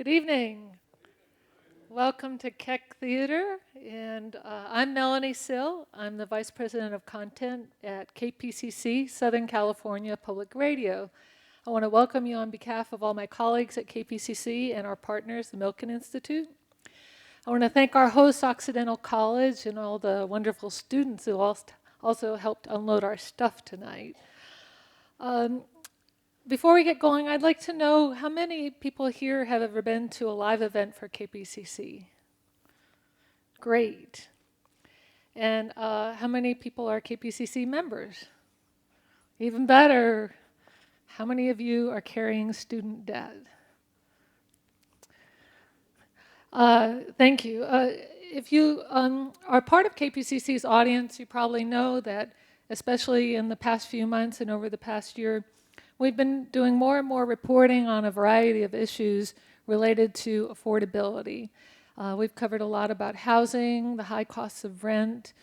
Good evening. Welcome to Keck Theater, and I'm Melanie Sill. I'm the Vice President of Content at KPCC, Southern California Public Radio. I want to welcome you on behalf of all my colleagues at KPCC and our partners, the Milken Institute. I want to thank our host, Occidental College, and all the wonderful students who also helped unload our stuff tonight. Before we get going, I'd like to know how many people here have ever been to a live event for KPCC? Great. And how many people are KPCC members? Even better. How many of you are carrying student debt? Thank you. If you are part of KPCC's audience, you probably know that, especially in the past few months and over the past year, we've been doing more and more reporting on a variety of issues related to affordability. We've covered a lot about housing, the high costs of rent,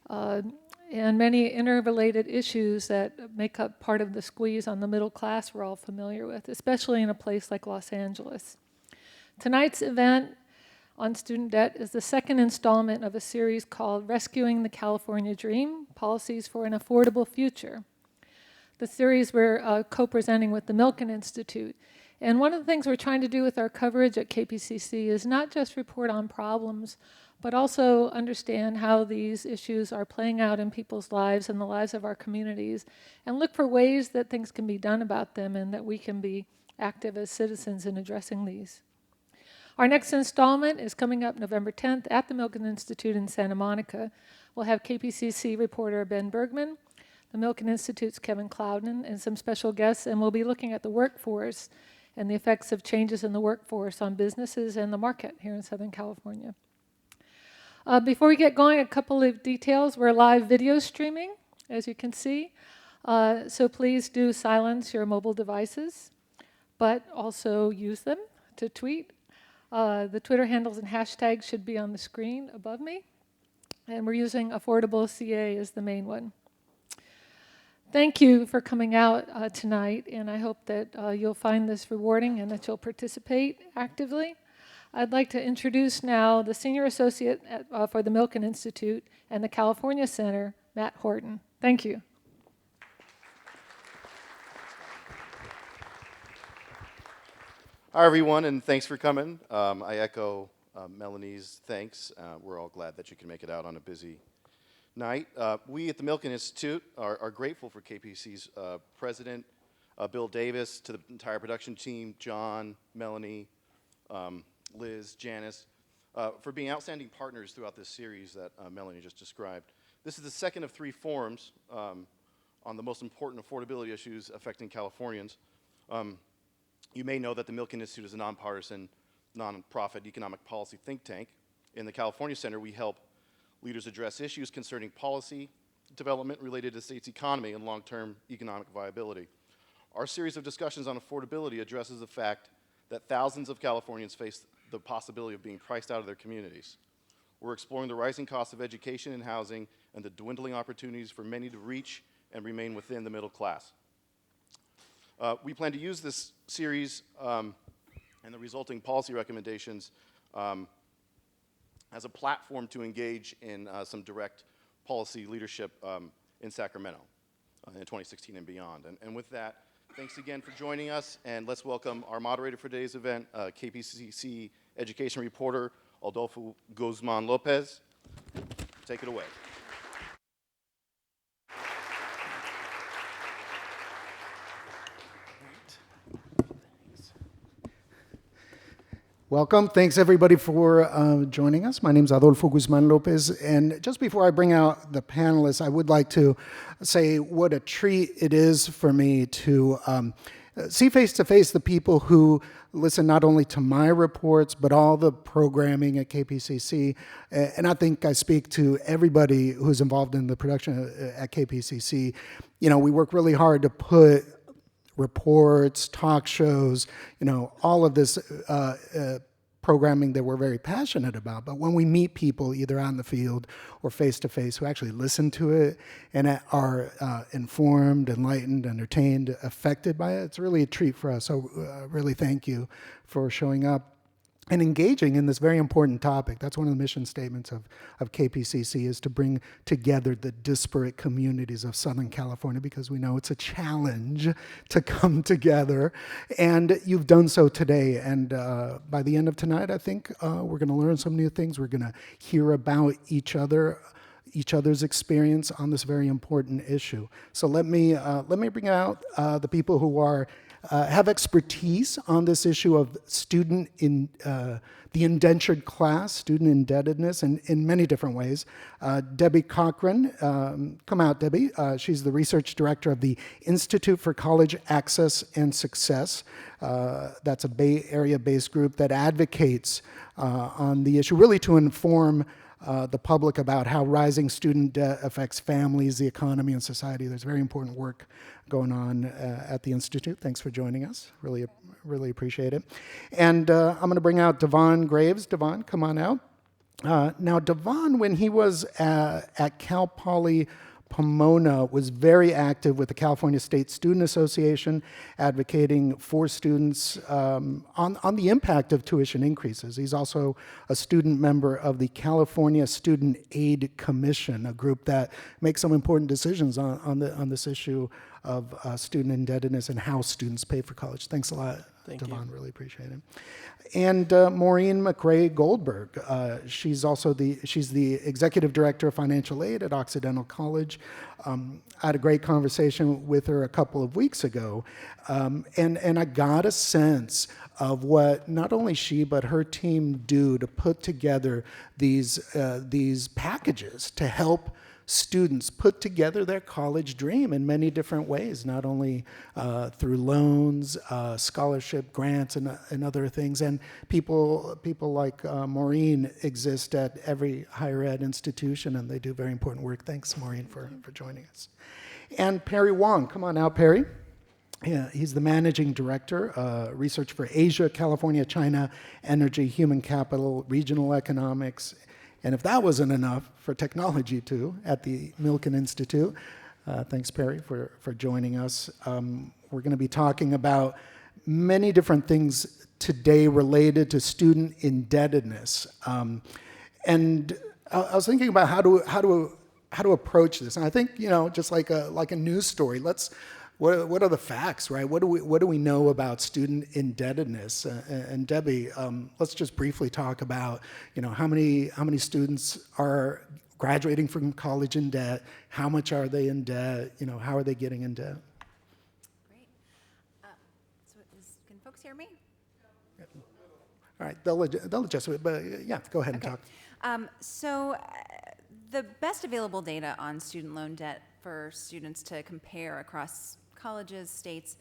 and many interrelated issues that make up part of the squeeze on the middle class we're all familiar with, especially in a place like Los Angeles. Tonight's event on student debt is the second installment of a series called Rescuing the California Dream, Policies for an Affordable Future. The series we're co-presenting with the Milken Institute. And one of the things we're trying to do with our coverage at KPCC is not just report on problems, but also understand how these issues are playing out in people's lives and the lives of our communities, and look for ways that things can be done about them and that we can be active as citizens in addressing these. Our next installment is coming up November 10th at the Milken Institute in Santa Monica. We'll have KPCC reporter Ben Bergman, the Milken Institute's Kevin Clouden, and some special guests, and we'll be looking at the workforce and the effects of changes in the workforce on businesses and the market here in Southern California. Before we get going, a couple of details. We're live video streaming, as you can see, so please do silence your mobile devices, but also use them to tweet. The Twitter handles and hashtags should be on the screen above me, and we're using Affordable CA as the main one. Thank you for coming out tonight, and I hope that you'll find this rewarding and that you'll participate actively. I'd like to introduce now the Senior Associate for the Milken Institute and the California Center, Matt Horton. Thank you. Hi, everyone, and thanks for coming. I echo Melanie's thanks. We're all glad that you can make it out on a busy night. We at the Milken Institute are grateful for KPCC's president, Bill Davis, to the entire production team, John, Melanie, Liz, Janice, for being outstanding partners throughout this series that Melanie just described. This is the second of three forums on the most important affordability issues affecting Californians. You may know that the Milken Institute is a nonpartisan, nonprofit economic policy think tank. In the California Center, we help leaders address issues concerning policy development related to the state's economy and long-term economic viability. Our series of discussions on affordability addresses the fact that thousands of Californians face the possibility of being priced out of their communities. We're exploring the rising costs of education and housing and the dwindling opportunities for many to reach and remain within the middle class. We plan to use this series and the resulting policy recommendations as a platform to engage in some direct policy leadership in Sacramento in 2016 and beyond. And with that, thanks again for joining us, and let's welcome our moderator for today's event, KPCC education reporter, Adolfo Guzman Lopez. Take it away. Welcome. Thanks, everybody, for joining us. My name is Adolfo Guzman Lopez, and just before I bring out the panelists, I would like to say what a treat it is for me to see face-to-face the people who listen not only to my reports, but all the programming at KPCC. And I think I speak to everybody who's involved in the production at KPCC. You know, we work really hard to put reports, talk shows, all of this programming that we're very passionate about. But when we meet people either on the field or face-to-face who actually listen to it and are informed, enlightened, entertained, affected by it, it's really a treat for us. So really thank you for showing up. and engaging in this very important topic. That's one of the mission statements of KPCC, is to bring together the disparate communities of Southern California, because we know it's a challenge to come together. And you've done so today. And by the end of tonight, I think we're going to learn some new things. We're going to hear about each other's experience on this very important issue. So let me bring out the people who are have expertise on this issue of the indentured class, student indebtedness, and in many different ways. Debbie Cochran, come out, Debbie. She's the research director of the Institute for College Access and Success. That's a Bay Area-based group that advocates on the issue, really to inform the public about how rising student debt affects families, the economy, and society. There's very important work going on at the Institute. Thanks for joining us. Really appreciate it. And I'm going to bring out Devon Graves. Devon, come on out. Now, Devon, when he was at Cal Poly Pomona, was very active with the California State Student Association, advocating for students on the impact of tuition increases. He's also a student member of the California Student Aid Commission, a group that makes some important decisions on this issue of student indebtedness and how students pay for college. Thanks a lot, Devon. Really appreciate it. And Maureen McRae Goldberg, she's the executive director of financial aid at Occidental College. I had a great conversation with her a couple of weeks ago, and I got a sense of what not only she but her team do to put together these packages to help students put together their college dream in many different ways, not only through loans, scholarship, grants, and other things. And people like Maureen exist at every higher ed institution, and they do very important work. Thanks, Maureen, for joining us. And Perry Wong, come on out, Perry. Yeah, he's the managing director, research for Asia, California, China, energy, human capital, regional economics. And if that wasn't enough, for technology too, at the Milken Institute. Thanks, Perry, for joining us. We're going to be talking about many different things today related to student indebtedness. And I was thinking about how to approach this. And I think, just like a news story, what are the facts, right? What do we know about student indebtedness? And Debbie, let's just briefly talk about, how many students are graduating from college in debt? How much are they in debt? How are they getting in debt? Great. Can folks hear me? All right, they'll adjust it, but yeah, go ahead and talk. The best available data on student loan debt for students to compare across colleges, states,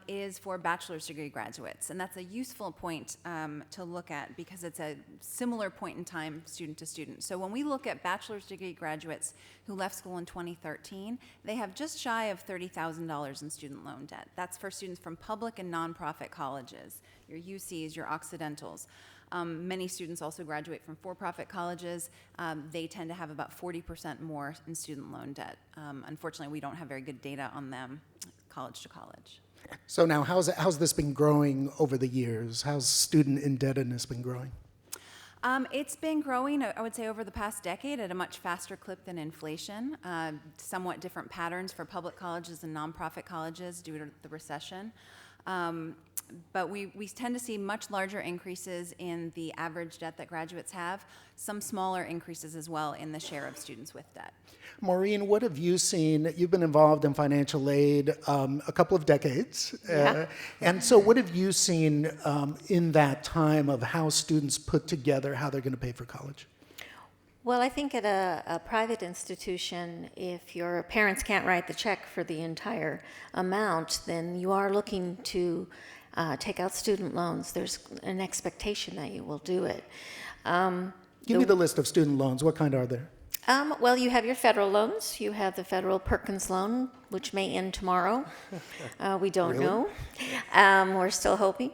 is for bachelor's degree graduates. And that's a useful point to look at because it's a similar point in time student to student. So when we look at bachelor's degree graduates who left school in 2013, they have just shy of $30,000 in student loan debt. That's for students from public and nonprofit colleges, your UCs, your Occidentals. Many students also graduate from for-profit colleges. They tend to have about 40% more in student loan debt. Unfortunately, we don't have very good data on them college to college. So now, how's this been growing over the years? How's student indebtedness been growing? It's been growing, I would say, over the past decade at a much faster clip than inflation. Somewhat different patterns for public colleges and nonprofit colleges due to the recession. But we tend to see much larger increases in the average debt that graduates have, some smaller increases as well in the share of students with debt. Maureen, what have you seen? You've been involved in financial aid a couple of decades. Yeah. And so what have you seen in that time of how students put together how they're going to pay for college? Well, I think at a private institution, if your parents can't write the check for the entire amount, then you are looking to take out student loans. There's an expectation that you will do it. Give me the list of student loans. What kind are there? Well, you have your federal loans. You have the federal Perkins loan, which may end tomorrow. We don't Really? know. We're still hoping.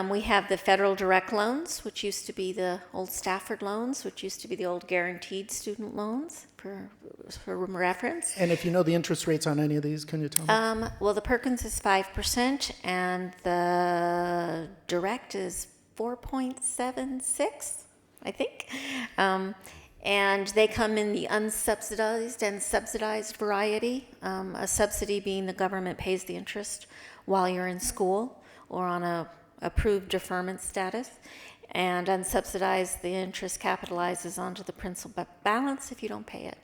We have the federal direct loans, which used to be the old Stafford loans, which used to be the old guaranteed student loans, for reference. And if you know the interest rates on any of these, can you tell me? Well, the Perkins is 5%, and the direct is 4.76, I think. And they come in the unsubsidized and subsidized variety. A subsidy being the government pays the interest while you're in school or on a approved deferment status. And unsubsidized, the interest capitalizes onto the principal balance if you don't pay it.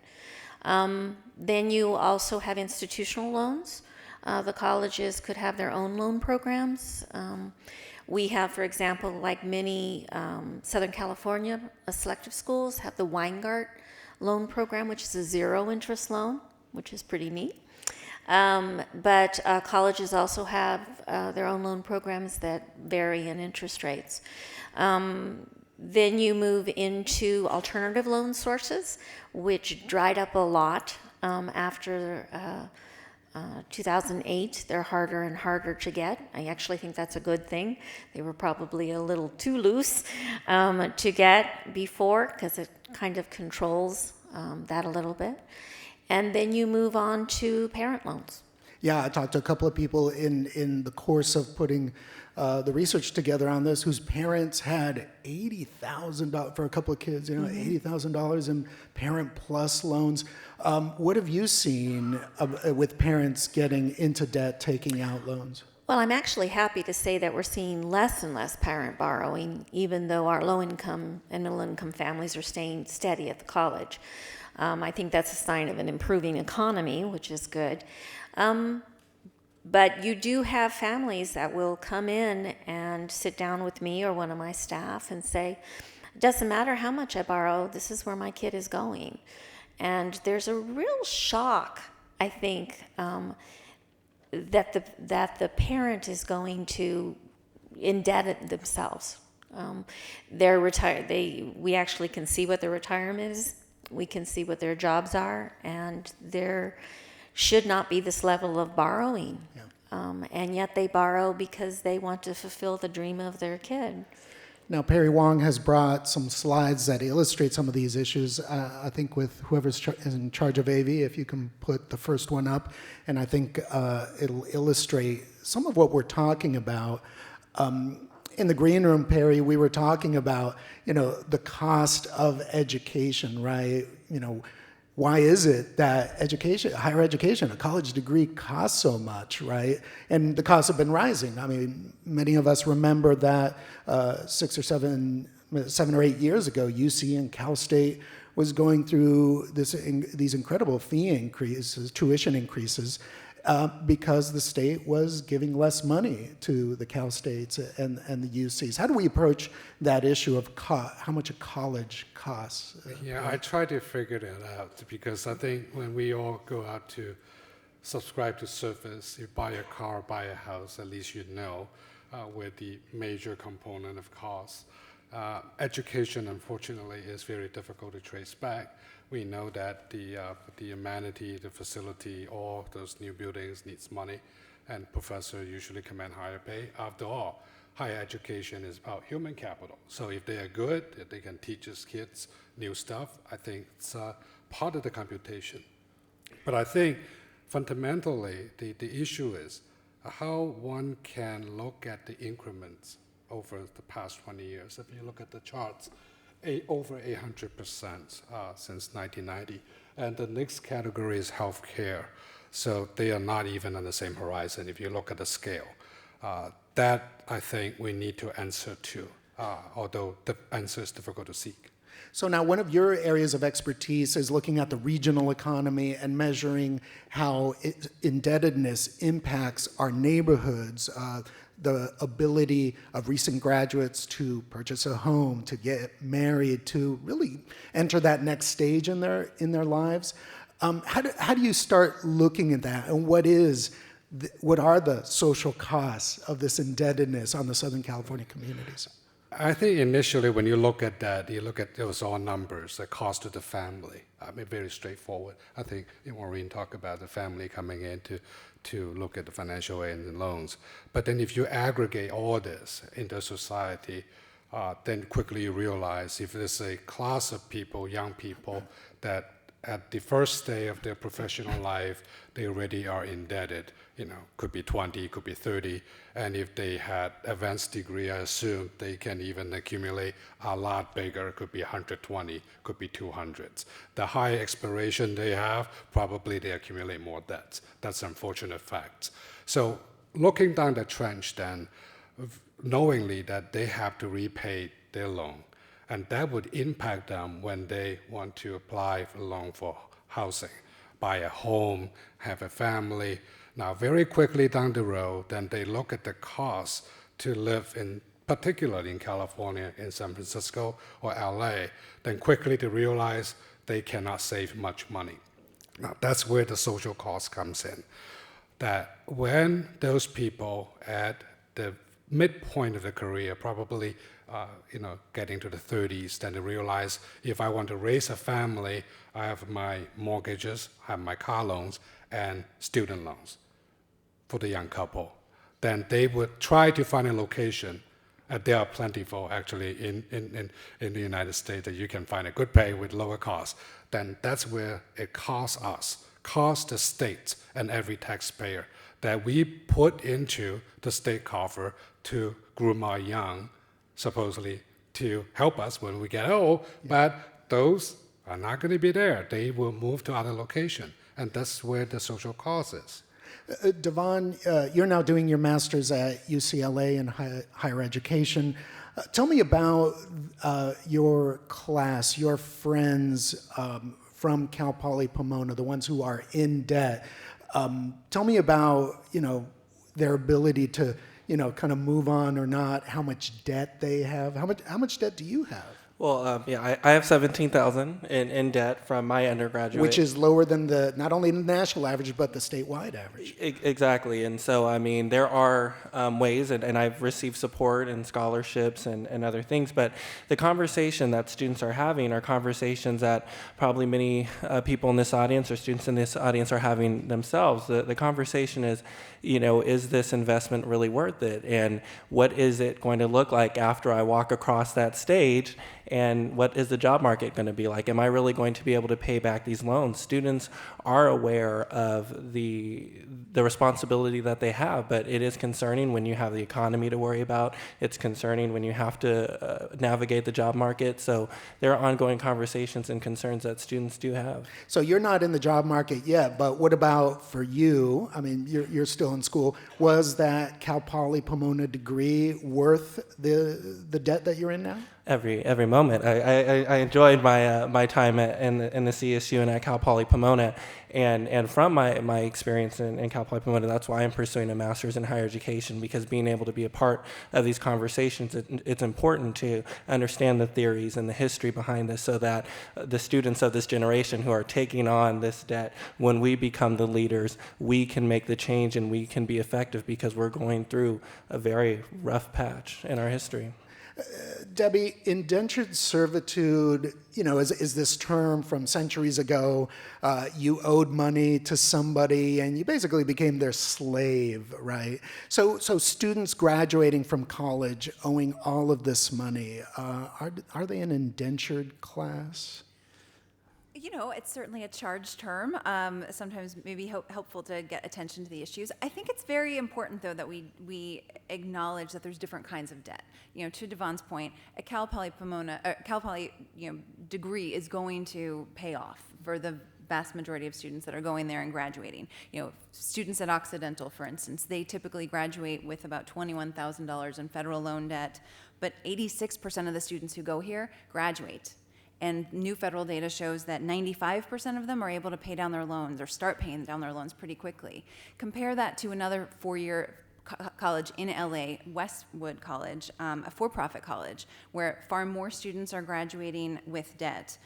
Then you also have institutional loans. The colleges could have their own loan programs. We have, for example, like many Southern California selective schools have the Weingart loan program, which is a zero interest loan, which is pretty neat. But colleges also have their own loan programs that vary in interest rates. Then you move into alternative loan sources, which dried up a lot after 2008. They're harder and harder to get. I actually think that's a good thing. They were probably a little too loose to get before, because it kind of controls that a little bit. And then you move on to parent loans. Yeah, I talked to a couple of people in the course of putting the research together on this, whose parents had $80,000 for a couple of kids, $80,000 in Parent Plus loans. What have you seen with parents getting into debt, taking out loans? Well, I'm actually happy to say that we're seeing less and less parent borrowing, even though our low-income and middle-income families are staying steady at the college. I think that's a sign of an improving economy, which is good. But you do have families that will come in and sit down with me or one of my staff and say, it doesn't matter how much I borrow, this is where my kid is going. And there's a real shock, I think, that the parent is going to indebt themselves. They're retired. We actually can see what their retirement is. We can see what their jobs are, and there should not be this level of borrowing. Yeah. And yet they borrow because they want to fulfill the dream of their kid. Now, Perry Wong has brought some slides that illustrate some of these issues. I think with whoever's in charge of AV, if you can put the first one up, and I think it'll illustrate some of what we're talking about. In the green room, Perry, we were talking about, the cost of education, right? Why is it that higher education, a college degree costs so much, right? And the costs have been rising. I mean, many of us remember that 7 or 8 years ago, UC and Cal State was going through these incredible tuition increases, because the state was giving less money to the Cal States and the UCs. How do we approach that issue of how much a college costs? Yeah, I try to figure that out, because I think when we all go out to subscribe to service, you buy a car, buy a house, at least you know where the major component of costs. Education, unfortunately, is very difficult to trace back. We know that the amenity, the facility, all those new buildings needs money, and professors usually command higher pay. After all, higher education is about human capital. So if they are good, if they can teach us kids new stuff, I think it's part of the computation. But I think fundamentally the issue is how one can look at the increments over the past 20 years. If you look at the charts, over 800% since 1990. And the next category is healthcare. So they are not even on the same horizon if you look at the scale. That, I think, we need to answer to, although the answer is difficult to seek. So now one of your areas of expertise is looking at the regional economy and measuring how indebtedness impacts our neighborhoods, the ability of recent graduates to purchase a home, to get married, to really enter that next stage in their lives. How do you start looking at that, and what are the social costs of this indebtedness on the Southern California communities? I think initially when you look at that, you look at those all numbers, the cost to the family. I mean, very straightforward. I think Maureen talked about the family coming in to look at the financial aid and loans. But then if you aggregate all this into society, then quickly you realize if there's a class of people, young people, that at the first day of their professional life, they already are indebted. Could be 20, could be 30, and if they had advanced degree, I assume they can even accumulate a lot bigger. Could be 120, could be 200s. The high expiration they have, probably they accumulate more debts. That's an unfortunate fact. So looking down the trench then, knowingly that they have to repay their loan, and that would impact them when they want to apply for a loan for housing, buy a home, have a family. Now, very quickly down the road, then they look at the cost to live in, particularly in California, in San Francisco or LA, then quickly they realize they cannot save much money. Now, that's where the social cost comes in. That when those people at the midpoint of their career, probably getting to the 30s, then they realize if I want to raise a family, I have my mortgages, I have my car loans, and student loans for the young couple. Then they would try to find a location. There are plentiful actually in the United States that you can find a good pay with lower cost. Then that's where it costs us, costs the state and every taxpayer that we put into the state coffer to groom our young, supposedly to help us when we get old, but those are not going to be there. They will move to other location, and that's where the social cost is. Devon, you're now doing your master's at UCLA in higher education. Tell me about your class, your friends from Cal Poly Pomona, the ones who are in debt. Tell me about their ability to kind of move on or not, how much debt they have. How much debt do you have? Well, I have $17,000 in debt from my undergraduate, which is lower than not only the national average but the statewide average. Exactly, and so there are ways, and I've received support and scholarships and other things. But the conversation that students are having are conversations that probably many people in this audience or students in this audience are having themselves. The conversation is, is this investment really worth it, and what is it going to look like after I walk across that stage? And what is the job market going to be like? Am I really going to be able to pay back these loans? Students are aware of the responsibility that they have, but it is concerning when you have the economy to worry about. It's concerning when you have to navigate the job market. So there are ongoing conversations and concerns that students do have. So you're not in the job market yet, but what about for you? I mean, you're still in school. Was that Cal Poly Pomona degree worth the debt that you're in now? Every moment. I enjoyed my time in the CSU and at Cal Poly Pomona, and from my experience in Cal Poly Pomona, that's why I'm pursuing a master's in higher education, because being able to be a part of these conversations, it's important to understand the theories and the history behind this, so that the students of this generation who are taking on this debt, when we become the leaders, we can make the change and we can be effective, because we're going through a very rough patch in our history. Debbie, indentured servitude, is this term from centuries ago. You owed money to somebody and you basically became their slave, right? So students graduating from college owing all of this money, are they an indentured class? It's certainly a charged term. Sometimes maybe helpful to get attention to the issues. I think it's very important, though, that we acknowledge that there's different kinds of debt. To Devon's point, a Cal Poly degree is going to pay off for the vast majority of students that are going there and graduating. Students at Occidental, for instance, they typically graduate with about $21,000 in federal loan debt, but 86% of the students who go here graduate. And new federal data shows that 95% of them are able to pay down their loans or start paying down their loans pretty quickly. Compare that to another four-year college in LA, Westwood College, a for-profit college, where far more students are graduating with debt,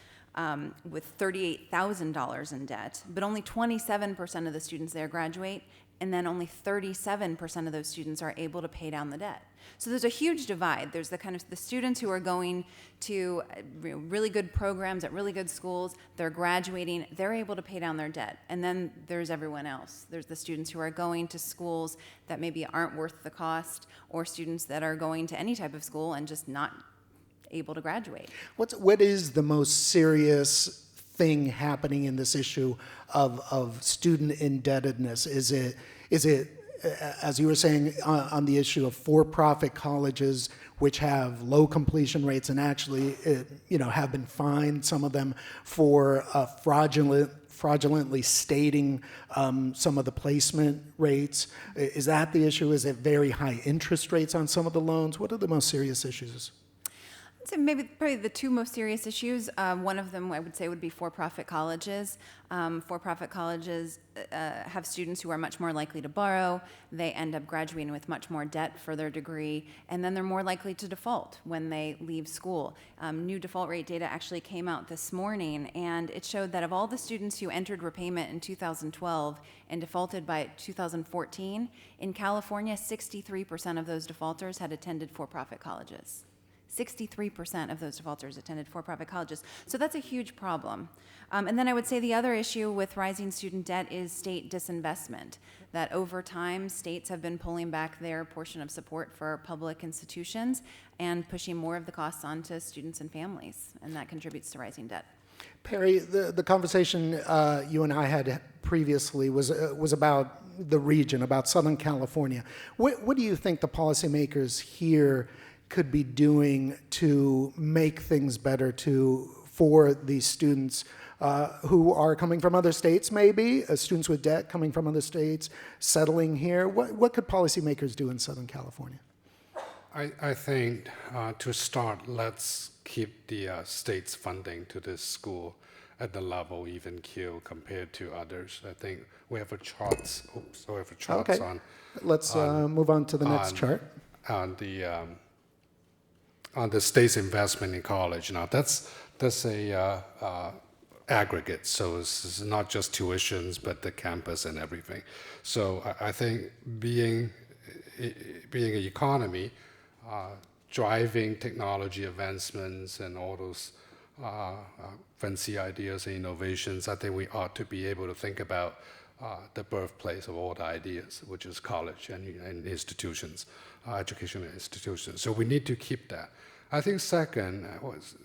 with $38,000 in debt, but only 27% of the students there graduate, and then only 37% of those students are able to pay down the debt. So there's a huge divide. There's the students who are going to really good programs at really good schools, they're graduating, they're able to pay down their debt. And then there's everyone else. There's the students who are going to schools that maybe aren't worth the cost, or students that are going to any type of school and just not able to graduate. What is the most serious thing happening in this issue of student indebtedness? Is it as you were saying, on the issue of for-profit colleges which have low completion rates and actually, have been fined, some of them, for fraudulently stating some of the placement rates? Is that the issue? Is it very high interest rates on some of the loans? What are the most serious issues? So probably the two most serious issues. One of them I would say would be for-profit colleges. For-profit colleges have students who are much more likely to borrow. They end up graduating with much more debt for their degree, and then they're more likely to default when they leave school. New default rate data actually came out this morning, and it showed that of all the students who entered repayment in 2012 and defaulted by 2014, in California, 63% of those defaulters had attended for-profit colleges. 63% of those defaulters attended for-profit colleges. So that's a huge problem. And then I would say the other issue with rising student debt is state disinvestment, that over time, states have been pulling back their portion of support for public institutions and pushing more of the costs onto students and families, and that contributes to rising debt. Perry, the conversation you and I had previously was about the region, about Southern California. What do you think the policymakers here could be doing to make things better for these students who are coming from other states, maybe students with debt coming from other states, settling here? What could policymakers do in Southern California? I think to start, let's keep the state's funding to this school at the level even keel compared to others. I think we have a charts. Okay. Let's move on to the next chart. On the state's investment in college. Now that's a aggregate, so it's not just tuitions, but the campus and everything. So I think being an economy, driving technology advancements and all those fancy ideas and innovations, I think we ought to be able to think about the birthplace of all the ideas, which is college and institutions, educational institutions. So we need to keep that. I think second was,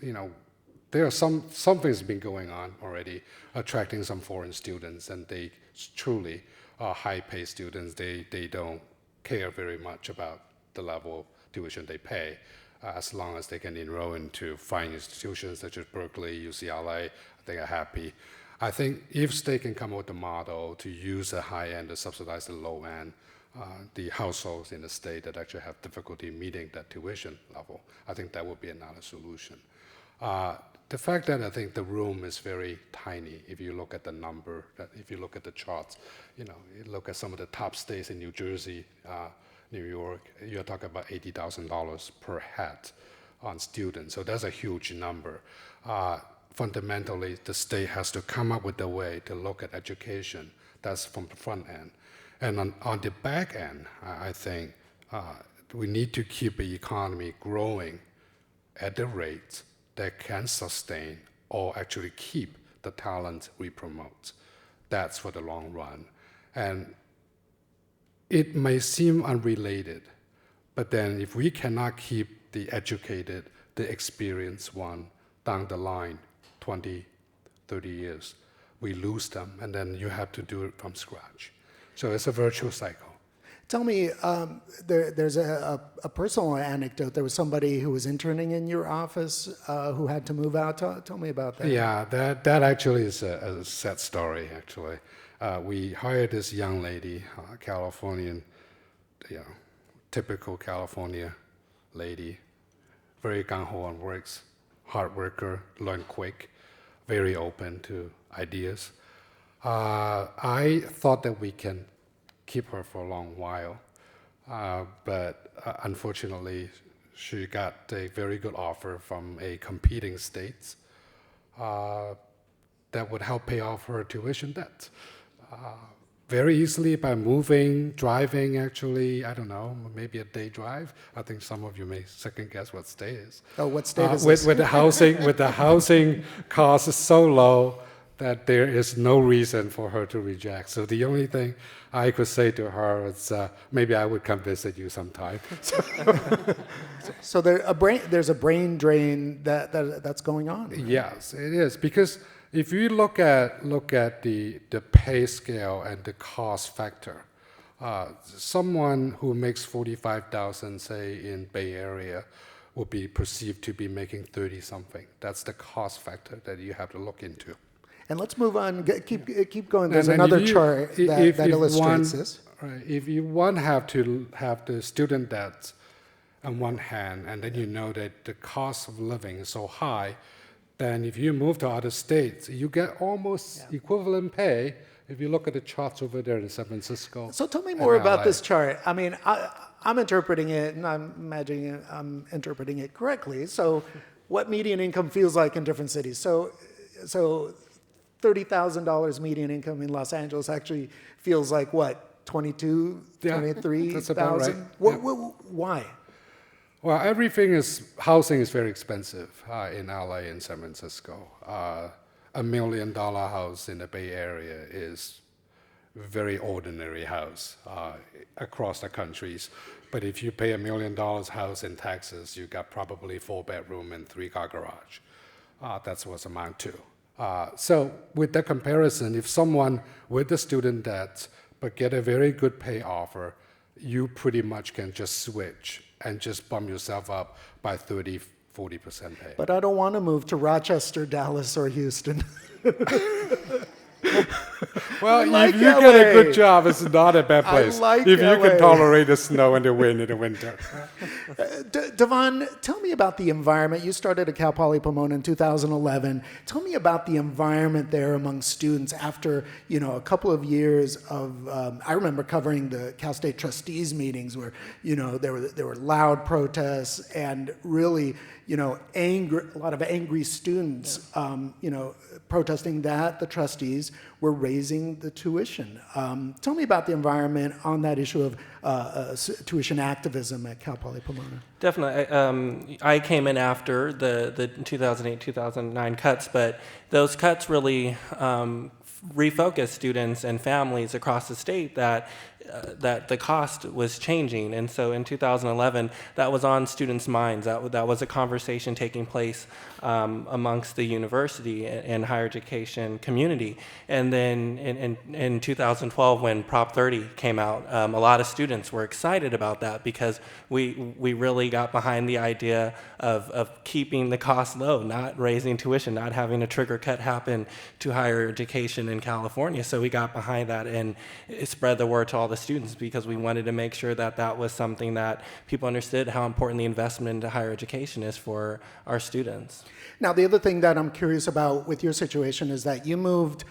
there are some things been going on already, attracting some foreign students, and they truly are high-paid students. They don't care very much about the level of tuition they pay, as long as they can enroll into fine institutions such as Berkeley, UCLA, they are happy. I think if they can come up with a model to use the high end to subsidize the low end, the households in the state that actually have difficulty meeting that tuition level, I think that would be another solution. The fact that I think the room is very tiny, if you look at the number, if you look at the charts, you look at some of the top states in New Jersey, New York, you're talking about $80,000 per head on students. So that's a huge number. Fundamentally, the state has to come up with a way to look at education. That's from the front end. And on the back end, I think we need to keep the economy growing at the rate that can sustain or actually keep the talent we promote. That's for the long run. And it may seem unrelated, but then if we cannot keep the educated, the experienced one down the line 20, 30 years, we lose them, and then you have to do it from scratch. So it's a virtuous cycle. Tell me, there's a personal anecdote. There was somebody who was interning in your office who had to move out. Tell me about that. Yeah, that actually is a sad story, actually. We hired this young lady, Californian, typical California lady, very gung-ho on works, hard worker, learn quick, very open to ideas. I thought that we can keep her for a long while, but unfortunately, she got a very good offer from a competing state that would help pay off her tuition debt. Very easily by moving, driving, actually, I don't know, maybe a day drive. I think some of you may second guess what state is. Oh, what state is this? With the housing costs so low that there is no reason for her to reject. So the only thing I could say to her is maybe I would come visit you sometime. So there's a brain drain that's going on. Right? Yes, it is, because If you look at the pay scale and the cost factor, someone who makes 45,000, say in Bay Area, will be perceived to be making 30 something. That's the cost factor that you have to look into. And let's move on. Keep going. There's And another if you- chart that illustrates this. Right, if you one have to have the student debt on one hand, and then you know that the cost of living is so high, then if you move to other states, you get almost equivalent pay. If you look at the charts over there in San Francisco. So tell me and more about LA. this chart. I mean, I'm interpreting it, and I'm imagining I'm interpreting it correctly. So, what median income feels like in different cities. So $30,000 median income in Los Angeles actually feels like what? 22, Yeah, 23,000? that's about right. Why? Well, housing is very expensive in LA and San Francisco. $1 million house in the Bay Area is a very ordinary house across the countries. But if you pay $1 million house in Texas, you got probably 4-bedroom and 3-car garage. That's what's amount to. So with that comparison, if someone with the student debt but get a very good pay offer, you pretty much can just switch and just bump yourself up by 30, 40% pay. But I don't want to move to Rochester, Dallas, or Houston. Well, like if you get a LA. good job, it's not a bad place. like if you LA. can tolerate the snow and the wind in the winter. Devon, tell me about the environment. You started at Cal Poly Pomona in 2011. Tell me about the environment there among students after, a couple of years of, I remember covering the Cal State trustees meetings where, there were loud protests and really, a lot of angry students, protesting that the trustees were raising the tuition. Tell me about the environment on that issue of tuition activism at Cal Poly Pomona. Definitely. I came in after the 2008-2009 cuts, but those cuts really refocused students and families across the state that the cost was changing. And so in 2011, that was on students' minds. That was a conversation taking place amongst the university and higher education community. And then in 2012, when Prop 30 came out, a lot of students were excited about that because we really got behind the idea of keeping the cost low, not raising tuition, not having a trigger cut happen to higher education in California. So we got behind that and it spread the word to all the students because we wanted to make sure that that was something that people understood how important the investment into higher education is for our students. Now, the other thing that I'm curious about with your situation is that you moved,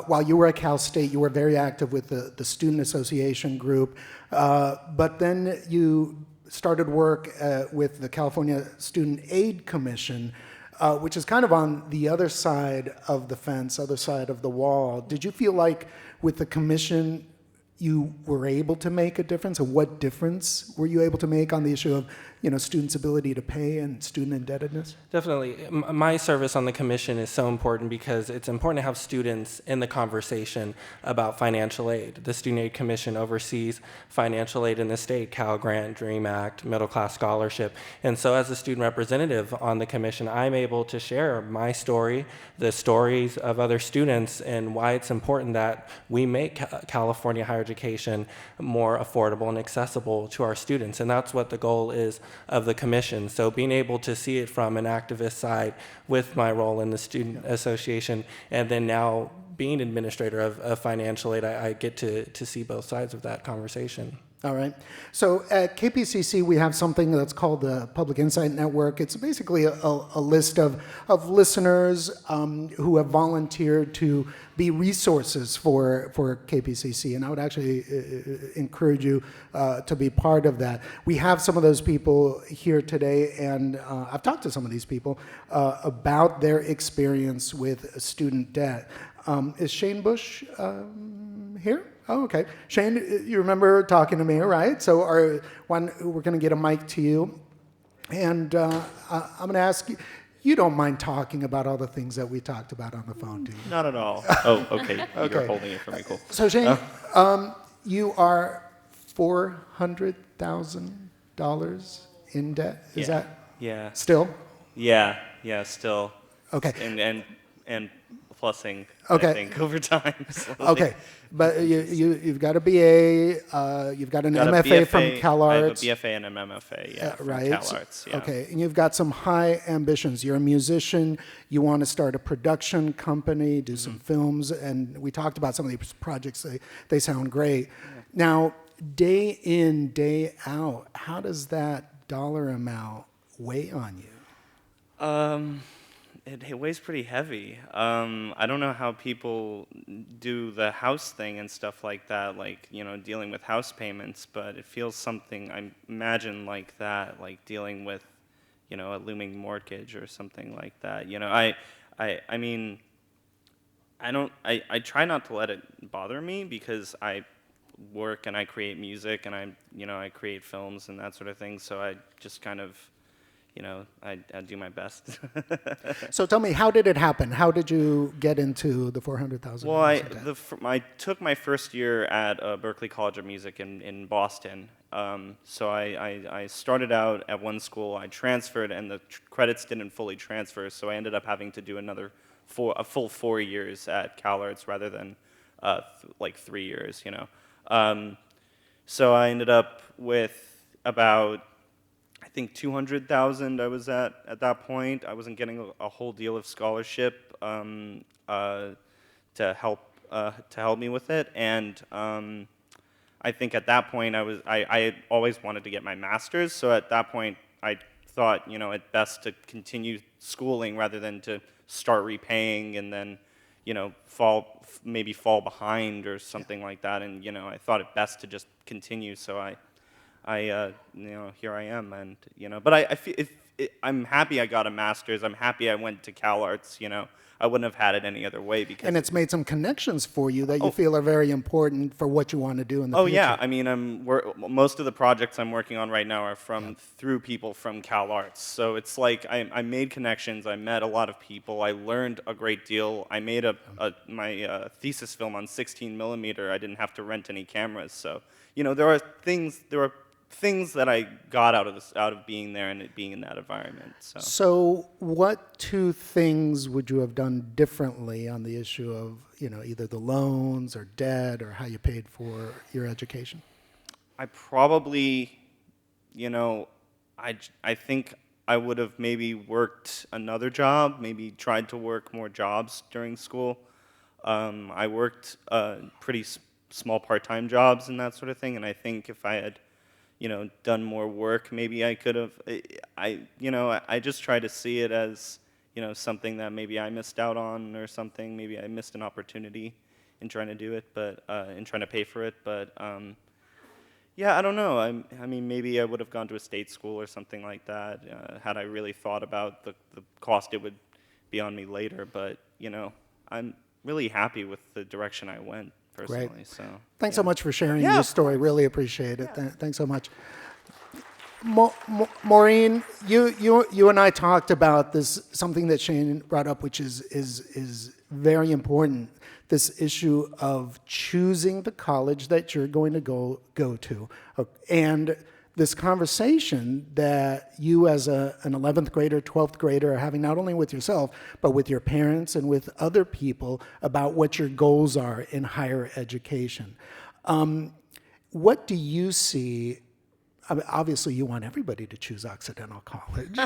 while you were at Cal State, you were very active with the Student Association group, but then you started work with the California Student Aid Commission, which is kind of on the other side of the fence, other side of the wall. Did you feel like with the commission you were able to make a difference, or what difference were you able to make on the issue of students' ability to pay and student indebtedness? Definitely. My service on the commission is so important because it's important to have students in the conversation about financial aid. The Student Aid Commission oversees financial aid in the state, Cal Grant, DREAM Act, Middle Class Scholarship. And so as a student representative on the commission, I'm able to share my story, the stories of other students, and why it's important that we make California higher education more affordable and accessible to our students. And that's what the goal is of the commission. So being able to see it from an activist side with my role in the Student Association, and then now being administrator of financial aid, I get to see both sides of that conversation. All right. So at KPCC, we have something that's called the Public Insight Network. It's basically a list of listeners who have volunteered to be resources for KPCC. And I would actually encourage you to be part of that. We have some of those people here today, and I've talked to some of these people about their experience with student debt. Is Shane Bush here? Oh, okay. Shane, you remember talking to me, right? So we're going to get a mic to you. And I'm going to ask you, you don't mind talking about all the things that we talked about on the phone, do you? Not at all. Oh, okay. Okay. You're holding it for me. Cool. So Shane, you are $400,000 in debt? Is that Yeah. still? Yeah. Still. Okay. And plussing, Okay. I think, over time. slowly. Okay, but you've got a BA, you've got an Got a MFA from BFA Cal I have a Arts. BFA and an MFA, yeah, from Right. Cal Arts, yeah. Okay, and you've got some high ambitions. You're a musician. You want to start a production company, do some films, and we talked about some of these projects. They sound great. Now, day in, day out, how does that dollar amount weigh on you? It weighs pretty heavy. I don't know how people do the house thing and stuff like that, like, dealing with house payments, but it feels something, I imagine, like that, like dealing with, a looming mortgage or something like that. I mean, I try not to let it bother me because I work and I create music and I create films and that sort of thing, so I just kind of, I do my best. So tell me, how did it happen? How did you get into the $400,000? Well, I took my first year at Berklee College of Music in Boston. So I started out at one school, I transferred, and the credits didn't fully transfer, so I ended up having to do a full 4 years at Cal Arts rather than like 3 years, So I ended up with about, I think, 200,000 I was at that point. I wasn't getting a whole deal of scholarship to help me with it, and I think at that point I had always wanted to get my master's. So at that point I thought it best to continue schooling rather than to start repaying and then maybe fall behind or something like that. And I thought it best to just continue. So I here I am, and but I feel I'm happy I got a master's. I'm happy I went to Cal Arts. I wouldn't have had it any other way because. And it's made some connections for you that you feel are very important for what you want to do in the future. Oh yeah, I mean, most of the projects I'm working on right now are through people from Cal Arts. So it's like I made connections. I met a lot of people. I learned a great deal. I made my thesis film on 16 millimeter. I didn't have to rent any cameras. So there are things that I got out of being there and being in that environment. So what two things would you have done differently on the issue of, either the loans or debt or how you paid for your education? I probably, I think I would have maybe worked another job, maybe tried to work more jobs during school. I worked pretty small part-time jobs and that sort of thing, and I think if I had done more work, maybe I could have. I just try to see it as, something that maybe I missed out on or something. Maybe I missed an opportunity in trying to do it, but in trying to pay for it. But yeah, I don't know. I mean, maybe I would have gone to a state school or something like that had I really thought about the cost it would be on me later. But I'm really happy with the direction I went. Personally, Great. So Thanks so much for sharing Yeah, your of story. Really appreciate it. Thanks so much. Maureen, you and I talked about this, something that Shane brought up, which is very important. This issue of choosing the college that you're going to go to, and this conversation that you as an 11th grader, 12th grader are having not only with yourself, but with your parents and with other people about what your goals are in higher education. What do you see? I mean, obviously, you want everybody to choose Occidental College.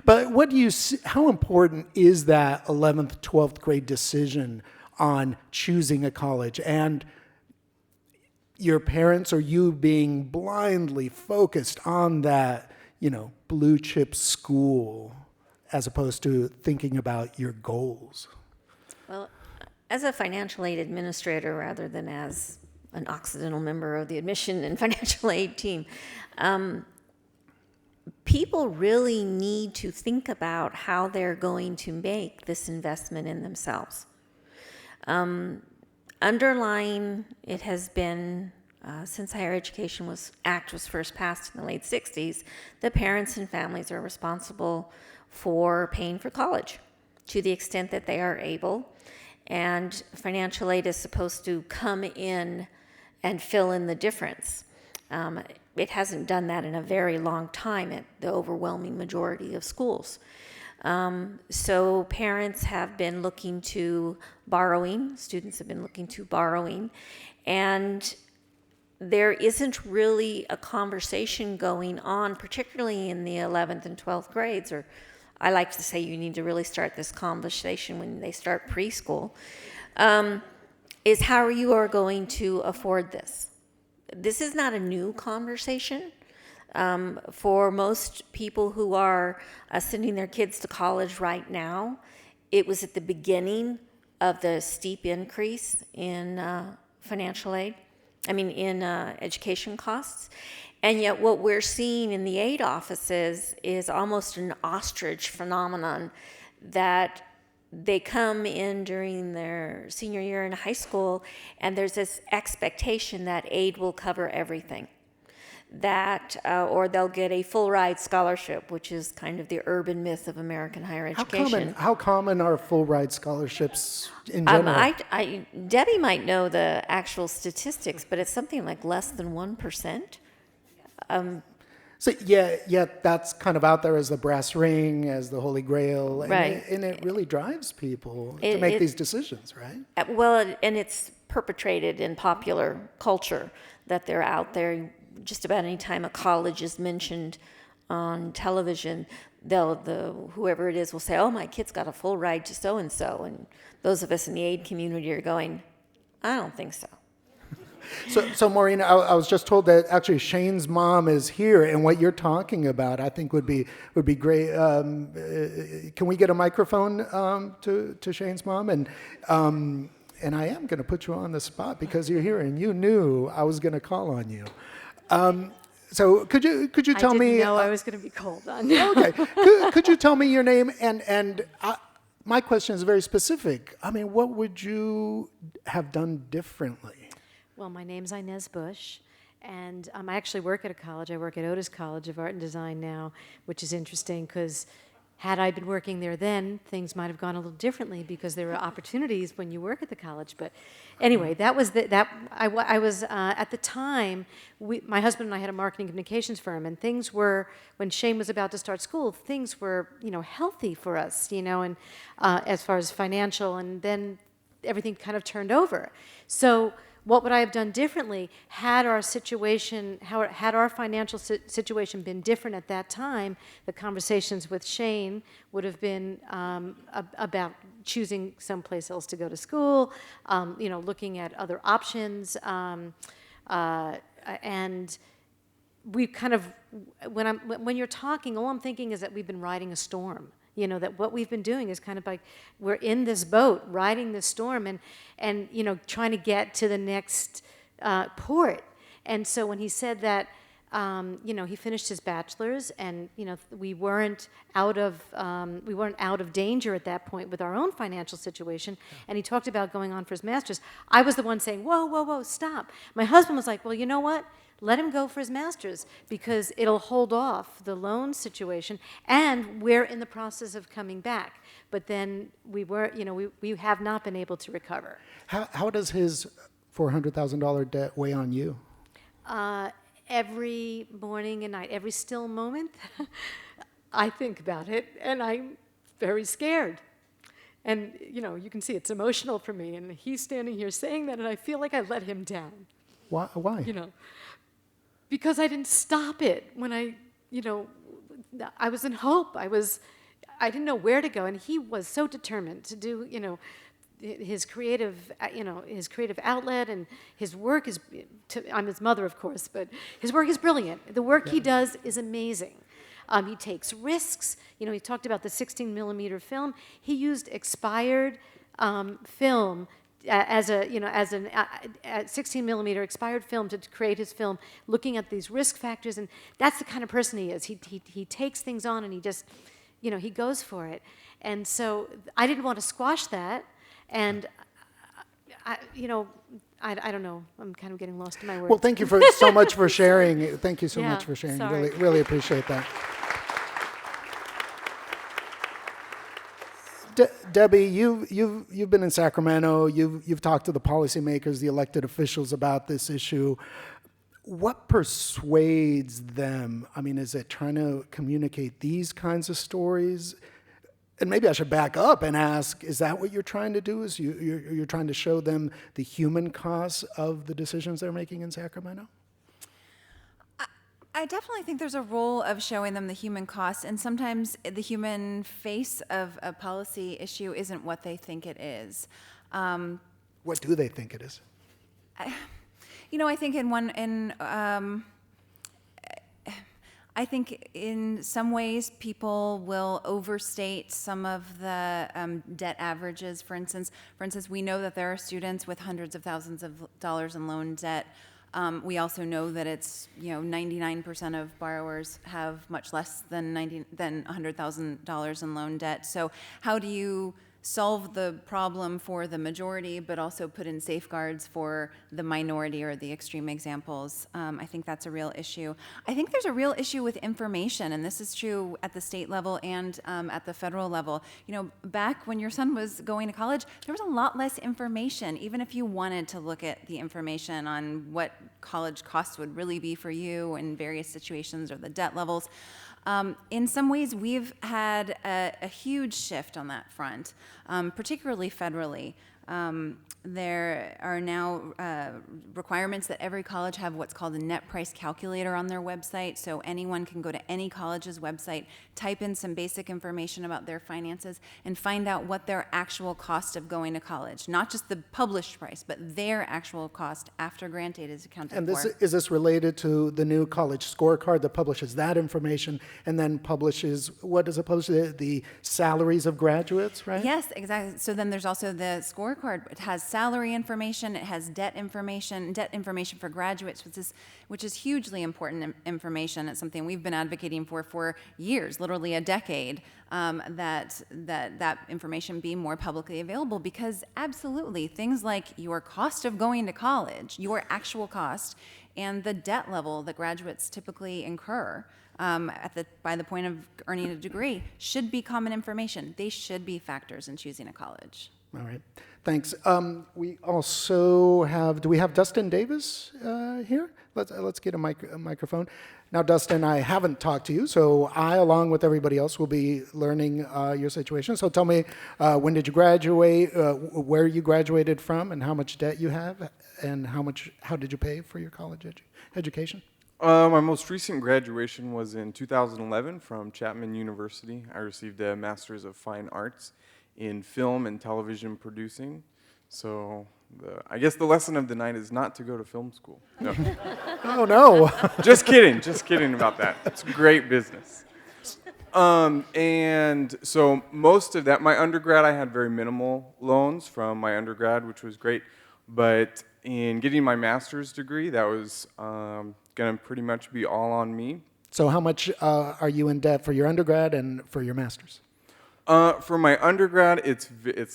But what do you see, how important is that 11th, 12th grade decision on choosing a college? And your parents or you being blindly focused on that, blue chip school as opposed to thinking about your goals? Well, as a financial aid administrator rather than as an Occidental member of the admission and financial aid team, people really need to think about how they're going to make this investment in themselves. Underlying, it has been, since the Higher Education Act was first passed in the late 60s, the parents and families are responsible for paying for college to the extent that they are able. And financial aid is supposed to come in and fill in the difference. It hasn't done that in a very long time at the overwhelming majority of schools. So parents have been looking to borrowing, students have been looking to borrowing, and there isn't really a conversation going on, particularly in the 11th and 12th grades, or I like to say you need to really start this conversation when they start preschool, is how you are going to afford this. This is not a new conversation. For most people who are sending their kids to college right now, it was at the beginning of the steep increase in financial aid, in education costs. And yet what we're seeing in the aid offices is almost an ostrich phenomenon, that they come in during their senior year in high school, and there's this expectation that aid will cover everything. Or they'll get a full ride scholarship, which is kind of the urban myth of American higher education. How common are full ride scholarships in general? Debbie might know the actual statistics, but it's something like less than 1%. So yeah, that's kind of out there as the brass ring, as the holy grail, Right. And it really drives people to make these decisions, right? Well, and it's perpetrated in popular culture that they're out there. Just about any time a college is mentioned on television, whoever it is will say, "Oh, my kid's got a full ride to so and so," and those of us in the aid community are going, "I don't think so." So Maureen, I was just told that actually Shane's mom is here, and what you're talking about, I think would be great. Can we get a microphone to Shane's mom? And I am going to put you on the spot because you're here, and you knew I was going to call on you. So could you tell me? I didn't know I was going to be called on. Okay. Could you tell me your name? And my question is very specific. What would you have done differently? Well, my name's Inez Bush, and I actually work at a college. I work at Otis College of Art and Design now, which is interesting because had I been working there then, things might have gone a little differently because there are opportunities when you work at the college. But anyway, that was I was at the time. My husband and I had a marketing communications firm, and things were, when Shane was about to start school, things were healthy for us, and as far as financial, and then everything kind of turned over. So what would I have done differently had our financial situation been different at that time? The conversations with Shane would have been about choosing someplace else to go to school, looking at other options, and we kind of, when you're talking, all I'm thinking is that we've been riding a storm. That what we've been doing is kind of like we're in this boat riding this storm and trying to get to the next port. And so when he said that, he finished his bachelor's, and we weren't out of danger at that point with our own financial situation. And he talked about going on for his master's. I was the one saying, "Whoa, stop." My husband was like, "Well, you know what? Let him go for his master's because it'll hold off the loan situation, and we're in the process of coming back." But then we have not been able to recover. How does his $400,000 debt weigh on you? Every morning and night, every still moment, I think about it, and I'm very scared. And you can see it's emotional for me, and he's standing here saying that, and I feel like I let him down. Why? Because I didn't stop it when I was in hope. I didn't know where to go, and he was so determined to do, his creative outlet, and his work is. I'm his mother, of course, but his work is brilliant. The work he does is amazing. He takes risks. He talked about the 16 millimeter film. He used expired film. As an 16 millimeter expired film to create his film, looking at these risk factors, and that's the kind of person he is. He takes things on, and he just, he goes for it. And so I didn't want to squash that, and I don't know. I'm kind of getting lost in my words. Well, thank you so much for sharing. Thank you so much for sharing. Sorry. Really appreciate that. Debbie, you've been in Sacramento. You've talked to the policymakers, the elected officials about this issue. What persuades them? Is it trying to communicate these kinds of stories? And maybe I should back up and ask, is that what you're trying to do? Is you're trying to show them the human costs of the decisions they're making in Sacramento? I definitely think there's a role of showing them the human cost, and sometimes the human face of a policy issue isn't what they think it is. What do they think it is? I think I think in some ways people will overstate some of the debt averages. For instance, we know that there are students with hundreds of thousands of dollars in loan debt. We also know that it's 99% of borrowers have much less than $100,000 in loan debt. So how do you solve the problem for the majority, but also put in safeguards for the minority or the extreme examples? I think that's a real issue. I think there's a real issue with information, and this is true at the state level and at the federal level. Back when your son was going to college, there was a lot less information, even if you wanted to look at the information on what college costs would really be for you in various situations or the debt levels. In some ways, we've had a huge shift on that front, particularly federally. There are now requirements that every college have what's called a net price calculator on their website, so anyone can go to any college's website, type in some basic information about their finances, and find out what their actual cost of going to college, not just the published price, but their actual cost after grant aid is accounted And for. is this related to the new college scorecard that publishes that information and then publishes, what does it publish? The salaries of graduates, right? Yes, exactly. So then there's also the scorecard. It has salary information, it has debt information for graduates, which is hugely important information. It's something we've been advocating for years, literally a decade, that information be more publicly available, because absolutely things like your cost of going to college, your actual cost, and the debt level that graduates typically incur by the point of earning a degree should be common information. They should be factors in choosing a college. All right, thanks. We also have, do we have Dustin Davis here? Let's get a microphone. Now, Dustin, I haven't talked to you, so I, along with everybody else, will be learning your situation. So tell me, when did you graduate, where you graduated from, and how much debt you have, and how did you pay for your college education? My most recent graduation was in 2011 from Chapman University. I received a Master's of Fine Arts in film and television producing. So I guess the lesson of the night is not to go to film school. No. Oh, no. Just kidding about that. It's great business. And so most of that, my undergrad, I had very minimal loans from my undergrad, which was great. But in getting my master's degree, that was going to pretty much be all on me. So how much are you in debt for your undergrad and for your master's? For my undergrad, it's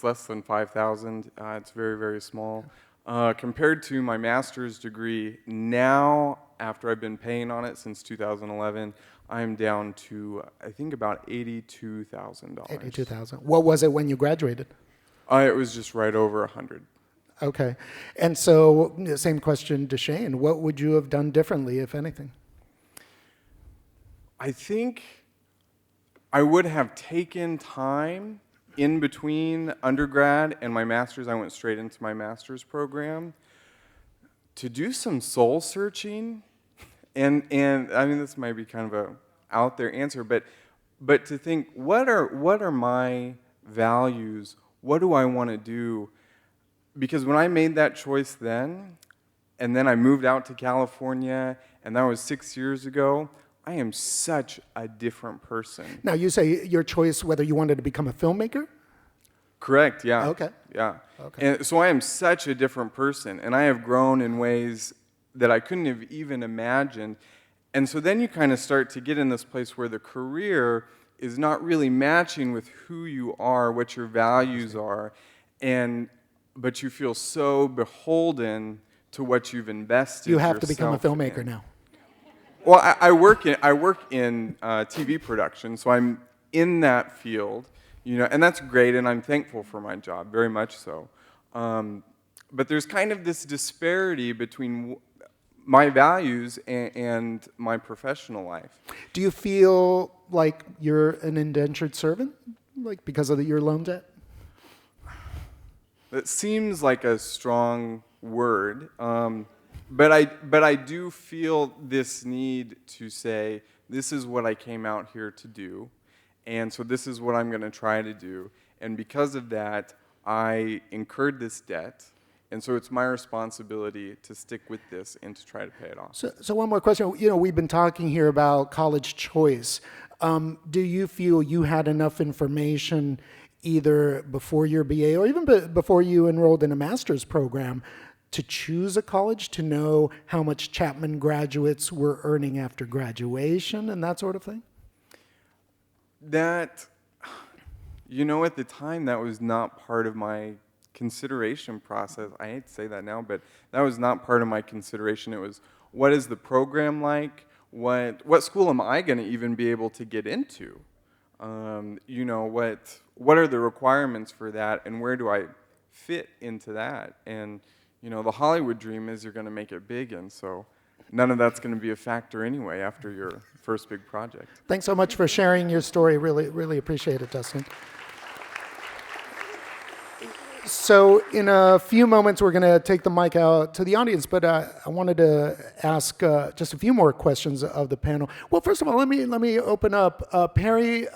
less than $5,000. It's very, very small. Compared to my master's degree, now, after I've been paying on it since 2011, I'm down to, I think, about $82,000. $82,000. What was it when you graduated? It was just right over 100. Okay. And so, same question to Shane. What would you have done differently, if anything? I think I would have taken time in between undergrad and my master's. I went straight into my master's program to do some soul searching. And I mean, this might be kind of a out there answer, but to think, what are my values? What do I want to do? Because when I made that choice then, and then I moved out to California, and that was 6 years ago, I am such a different person. Now, you say your choice whether you wanted to become a filmmaker? Correct, yeah. Okay. Yeah. Okay. And so I am such a different person, and I have grown in ways that I couldn't have even imagined. And so then you kind of start to get in this place where the career is not really matching with who you are, what your values are, but you feel so beholden to what you've invested. You have to become a yourself filmmaker in. now. Well, I work in TV production, so I'm in that field, and that's great, and I'm thankful for my job, very much so. But there's kind of this disparity between my values and my professional life. Do you feel like you're an indentured servant like because of your loan debt? That seems like a strong word, but I do feel this need to say, this is what I came out here to do, and so this is what I'm going to try to do. And because of that, I incurred this debt, and so it's my responsibility to stick with this and to try to pay it off. So one more question. You know, we've been talking here about college choice. Do you feel you had enough information either before your BA or even before you enrolled in a master's program to choose a college, to know how much Chapman graduates were earning after graduation and that sort of thing? That, you know, at the time, that was not part of my consideration process. I hate to say that now, but that was not part of my consideration. It was, what is the program like? What school am I going to even be able to get into? You know, what are the requirements for that, and where do I fit into that? And, you know, the Hollywood dream is you're going to make it big, and so none of that's going to be a factor anyway after your first big project. Thanks so much for sharing your story. Really, really appreciate it, Dustin. So in a few moments, we're going to take the mic out to the audience, but I wanted to ask just a few more questions of the panel. Well, first of all, let me open up. Perry,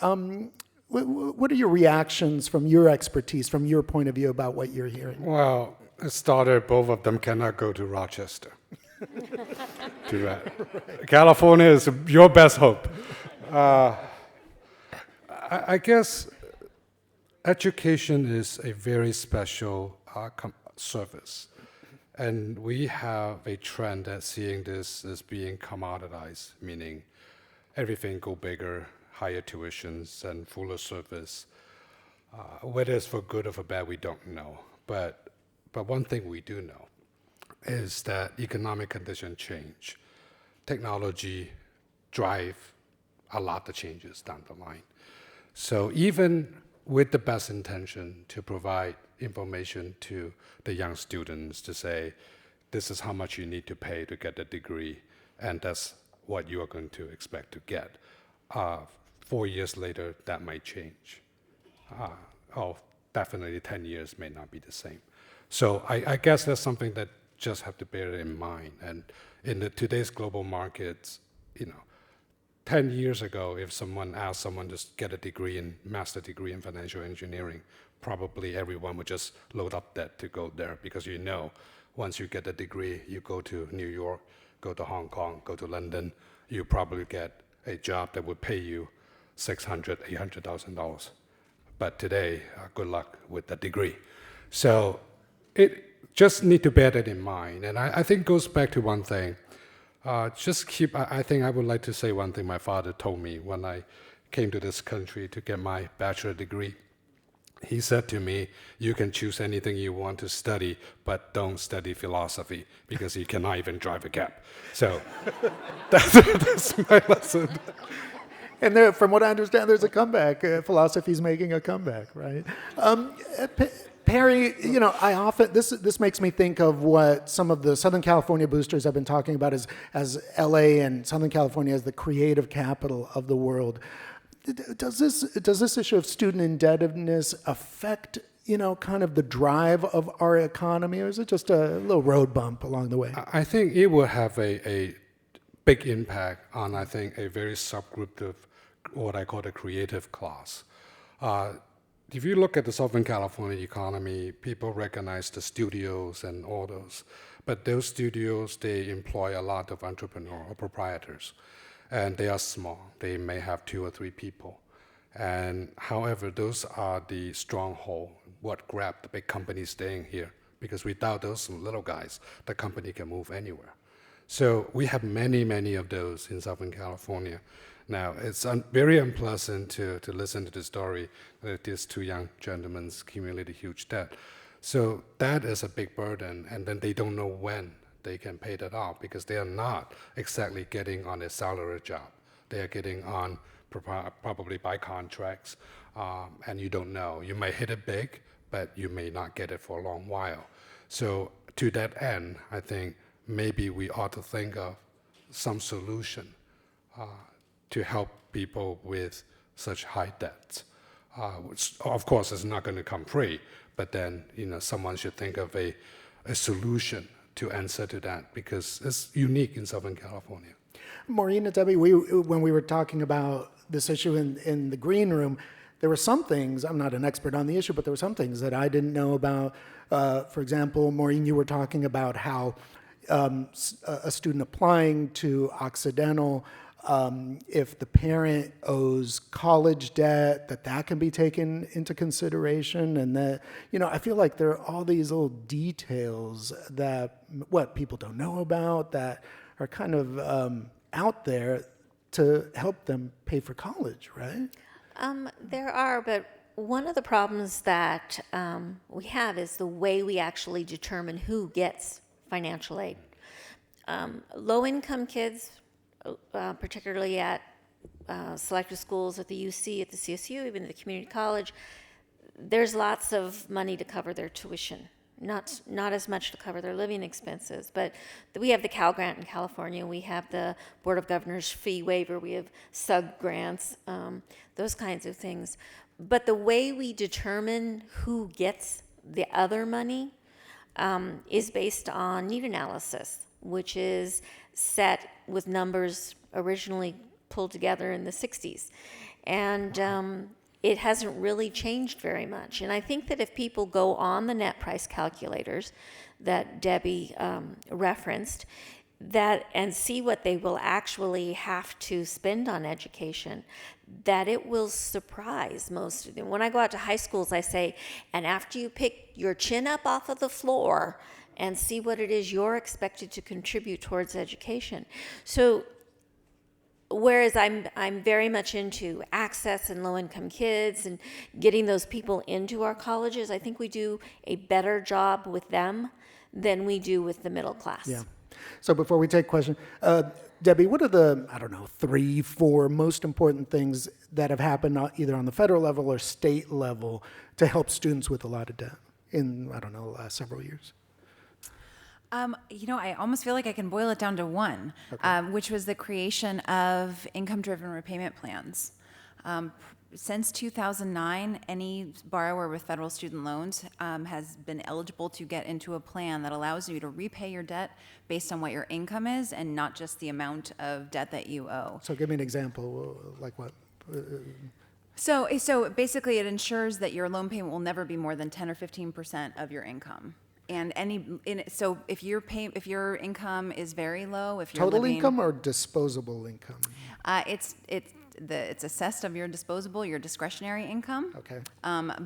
what are your reactions from your expertise, from your point of view about what you're hearing? Well, it started, both of them cannot go to Rochester. Too bad. California is your best hope. I guess education is a very special service. And we have a trend at seeing this as being commoditized, meaning everything go bigger, higher tuitions, and fuller service. Whether it's for good or for bad, we don't know. But one thing we do know is that economic conditions change. Technology drive a lot of changes down the line. So even with the best intention to provide information to the young students to say, this is how much you need to pay to get a degree, and that's what you are going to expect to get. 4 years later, that might change. Definitely 10 years may not be the same. So I guess that's something that just have to bear in mind. And in today's global markets, 10 years ago, if someone asked someone to get a degree master degree in financial engineering, probably everyone would just load up that to go there, because once you get a degree, you go to New York, go to Hong Kong, go to London, you probably get a job that would pay you $600,000, $800,000. But today, good luck with the degree. So it just need to bear that in mind. And I think it goes back to one thing. I think I would like to say one thing my father told me when I came to this country to get my bachelor degree. He said to me, you can choose anything you want to study, but don't study philosophy, because you cannot even drive a cab. So that's my lesson. And there, from what I understand, there's a comeback. Philosophy's making a comeback, right? Perry, this makes me think of what some of the Southern California boosters have been talking about as LA and Southern California as the creative capital of the world. Does this issue of student indebtedness affect, kind of the drive of our economy, or is it just a little road bump along the way? I think it will have a big impact on, I think, a very subgroup of what I call the creative class. If you look at the Southern California economy, people recognize the studios and all those. But those studios, they employ a lot of entrepreneurs or proprietors. And they are small. They may have 2 or 3 people. And however, those are the stronghold, what grab the big companies staying here. Because without those little guys, the company can move anywhere. So we have many, many of those in Southern California. Now, it's very unpleasant to listen to the story that these 2 young gentlemen accumulated huge debt. So that is a big burden, and then they don't know when they can pay that off, because they are not exactly getting on a salary job. They are getting on probably by contracts, and you don't know. You may hit it big, but you may not get it for a long while. So to that end, I think maybe we ought to think of some solution to help people with such high debts. which of course is not going to come free, but then someone should think of a solution to answer to that, because it's unique in Southern California. Maureen and Debbie, when we were talking about this issue in the green room, there were some things, I'm not an expert on the issue, but there were some things that I didn't know about. For example, Maureen, you were talking about how a student applying to Occidental, if the parent owes college debt, that can be taken into consideration, and that, I feel like there are all these little details that people don't know about that are kind of out there to help them pay for college, right? There are, but one of the problems that we have is the way we actually determine who gets financial aid. Low-income kids, particularly at selective schools at the UC, at the CSU, even at the community college, there's lots of money to cover their tuition. Not as much to cover their living expenses, but we have the Cal Grant in California, we have the Board of Governors fee waiver, we have SUG grants, those kinds of things. But the way we determine who gets the other money is based on need analysis, which is set with numbers originally pulled together in the 60s. And it hasn't really changed very much. And I think that if people go on the net price calculators that Debbie referenced, and see what they will actually have to spend on education, that it will surprise most of them. When I go out to high schools, I say, and after you pick your chin up off of the floor and see what it is you're expected to contribute towards education. So whereas I'm very much into access and low-income kids and getting those people into our colleges, I think we do a better job with them than we do with the middle class. Yeah. So before we take questions, Debbie, what are the, 3, 4 most important things that have happened either on the federal level or state level to help students with a lot of debt in, the last several years? I almost feel like I can boil it down to one, which was the creation of income-driven repayment plans. Since 2009, any borrower with federal student loans has been eligible to get into a plan that allows you to repay your debt based on what your income is and not just the amount of debt that you owe. So give me an example, like what? So basically it ensures that your loan payment will never be more than 10 or 15% of your income. And so if your income is very low, if you're total living, income or disposable income? It's assessed of your disposable, your discretionary income. Okay. And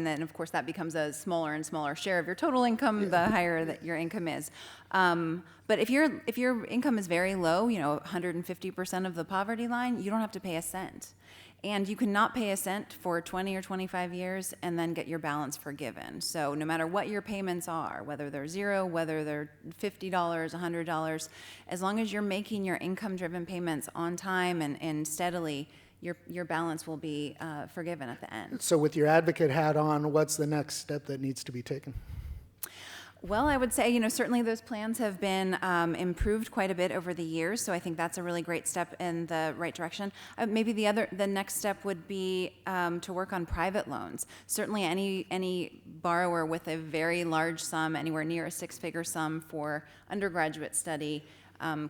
then of course that becomes a smaller and smaller share of your total income, the higher that your income is. But if your income is very low, 150% of the poverty line, you don't have to pay a cent. And you cannot pay a cent for 20 or 25 years and then get your balance forgiven. So no matter what your payments are, whether they're zero, whether they're $50, $100, as long as you're making your income-driven payments on time and steadily, your balance will be forgiven at the end. So with your advocate hat on, what's the next step that needs to be taken? Well, I would say, certainly those plans have been improved quite a bit over the years, so I think that's a really great step in the right direction. Maybe the next step would be to work on private loans. Certainly any borrower with a very large sum, anywhere near a six-figure sum for undergraduate study,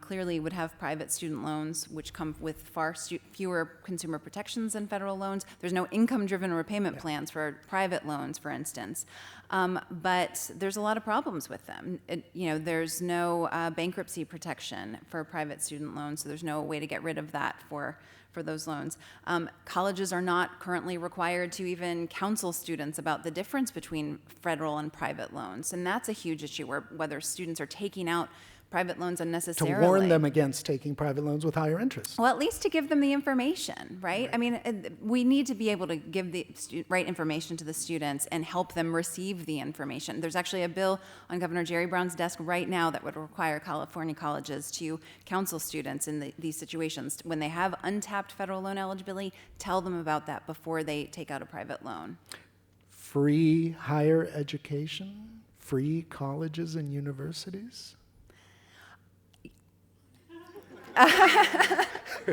clearly would have private student loans, which come with far fewer consumer protections than federal loans. There's no income-driven repayment plans for private loans, for instance. But there's a lot of problems with them. There's no bankruptcy protection for private student loans, so there's no way to get rid of that for those loans. Colleges are not currently required to even counsel students about the difference between federal and private loans, and that's a huge issue, whether students are taking out private loans unnecessarily. To warn them against taking private loans with higher interest. Well, at least to give them the information, right? I mean, we need to be able to give the right information to the students and help them receive the information. There's actually a bill on Governor Jerry Brown's desk right now that would require California colleges to counsel students in these situations. When they have untapped federal loan eligibility, tell them about that before they take out a private loan. Free higher education? Free colleges and universities?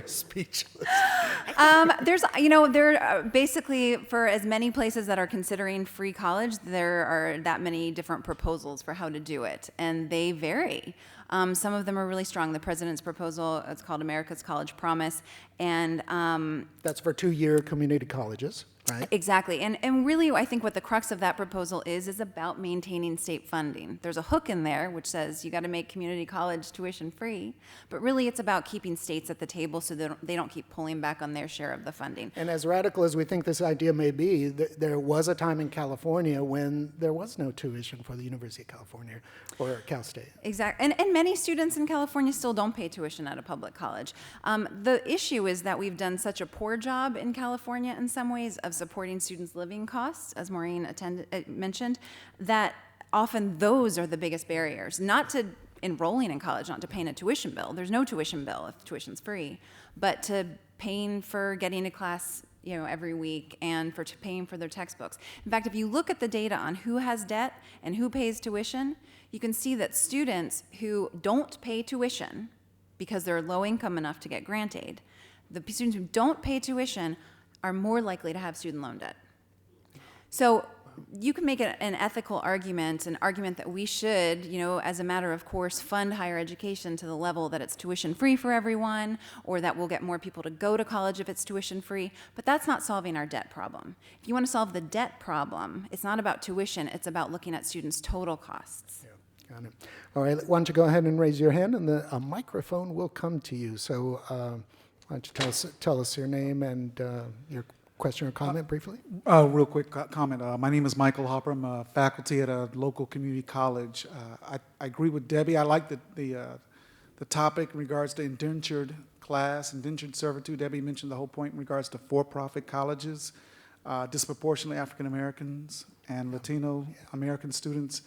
Speechless. Basically for as many places that are considering free college, there are that many different proposals for how to do it, and they vary. Some of them are really strong. The president's proposal, it's called America's College Promise, and That's for 2-year community colleges, right? exactly. And really, I think what the crux of that proposal is about maintaining state funding. There's a hook in there which says you got to make community college tuition free, but really it's about keeping states at the table so they don't keep pulling back on their share of the funding. And as radical as we think this idea may be, there was a time in California when there was no tuition for the University of California or Cal State. Exactly. And many students in California still don't pay tuition at a public college. The issue is that we've done such a poor job in California in some ways of supporting students' living costs, as Maureen mentioned, that often those are the biggest barriers, not to enrolling in college, not to paying a tuition bill. There's no tuition bill if tuition's free, but to paying for getting to class every week and for paying for their textbooks. In fact, if you look at the data on who has debt and who pays tuition, you can see that students who don't pay tuition because they're low income enough to get grant aid, the students who don't pay tuition are more likely to have student loan debt. So you can make an ethical argument, an argument that we should, as a matter of course, fund higher education to the level that it's tuition free for everyone, or that we'll get more people to go to college if it's tuition free, but that's not solving our debt problem. If you want to solve the debt problem, it's not about tuition, it's about looking at students' total costs. Yeah, got it. All right, why don't you go ahead and raise your hand, and a microphone will come to you. So why don't you tell us your name and your question or comment briefly? Real quick comment. My name is Michael Hopper. I'm a faculty at a local community college. I agree with Debbie. I like the topic in regards to indentured class, indentured servitude. Debbie mentioned the whole point in regards to for-profit colleges. Disproportionately African Americans and Latino American students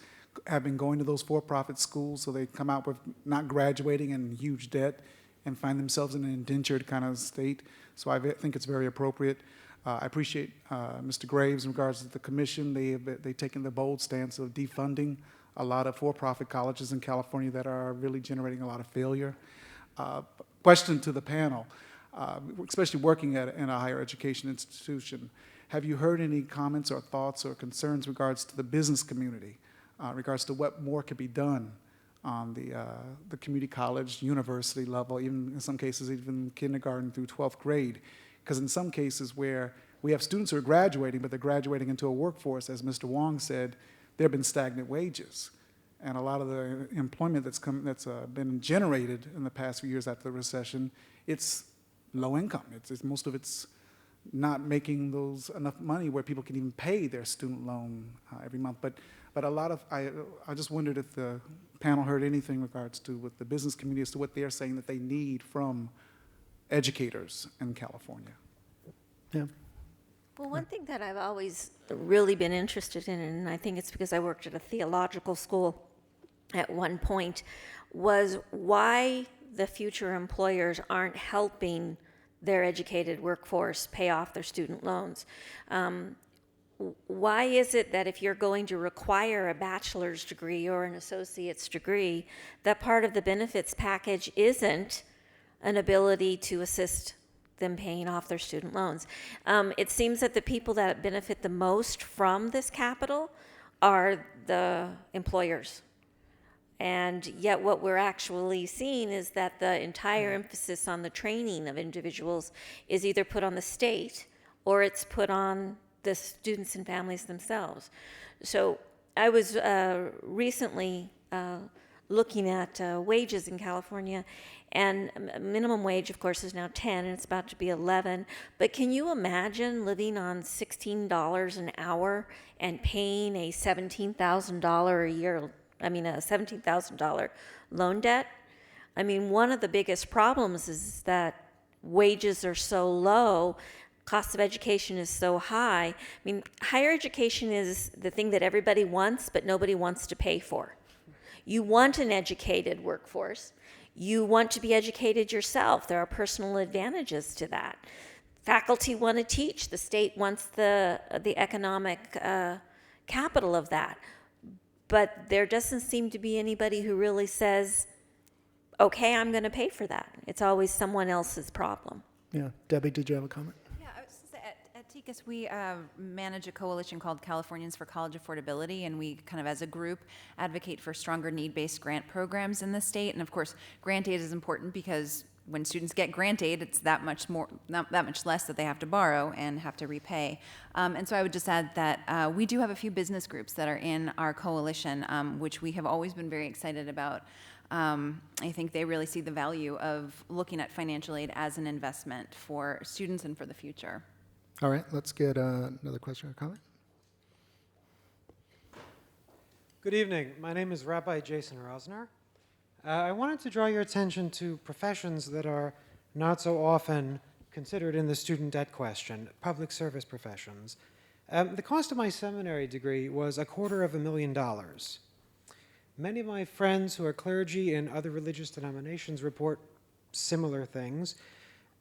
have been going to those for-profit schools, so they come out with not graduating and huge debt and find themselves in an indentured kind of state. So I think it's very appropriate. I appreciate Mr. Graves in regards to the commission. They've taken the bold stance of defunding a lot of for-profit colleges in California that are really generating a lot of failure. Question to the panel, especially working in a higher education institution, have you heard any comments or thoughts or concerns in regards to the business community, regards to what more could be done on the community college, university level, even in some cases, even kindergarten through 12th grade? Because in some cases where we have students who are graduating, but they're graduating into a workforce, as Mr. Wong said, there have been stagnant wages. And a lot of the employment that's been generated in the past few years after the recession, it's low income. Most of it's not making enough money where people can even pay their student loan every month. But a lot of, I just wondered if the panel heard anything in regards to with the business community as to what they're saying that they need from educators in California. Yeah. Well, one thing that I've always really been interested in, and I think it's because I worked at a theological school at one point, was why the future employers aren't helping their educated workforce pay off their student loans. Why is it that if you're going to require a bachelor's degree or an associate's degree, that part of the benefits package isn't an ability to assist them paying off their student loans? It seems that the people that benefit the most from this capital are the employers. And yet what we're actually seeing is that the entire emphasis on the training of individuals is either put on the state or it's put on the students and families themselves. So I was recently looking at wages in California, and minimum wage, of course, is now 10, and it's about to be 11. But can you imagine living on $16 an hour and paying a $17,000 a year, a $17,000 loan debt? I mean, one of the biggest problems is that wages are so low, cost of education is so high. I mean, higher education is the thing that everybody wants, but nobody wants to pay for. You want an educated workforce. You want to be educated yourself. There are personal advantages to that. Faculty want to teach. The state wants the economic capital of that. But there doesn't seem to be anybody who really says, okay, I'm going to pay for that. It's always someone else's problem. Yeah. Debbie, did you have a comment? Yeah, I was just gonna say, at TICAS, we manage a coalition called Californians for College Affordability, and we kind of, as a group, advocate for stronger need-based grant programs in the state. And of course, grant aid is important because when students get grant aid, it's that much more, not that much less that they have to borrow and have to repay. And so I would just add that we do have a few business groups that are in our coalition, which we have always been very excited about. I think they really see the value of looking at financial aid as an investment for students and for the future. All right, let's get another question or comment. Good evening. My name is Rabbi Jason Rosner. I wanted to draw your attention to professions that are not so often considered in the student debt question, public service professions. The cost of my seminary degree was $250,000. Many of my friends who are clergy in other religious denominations report similar things,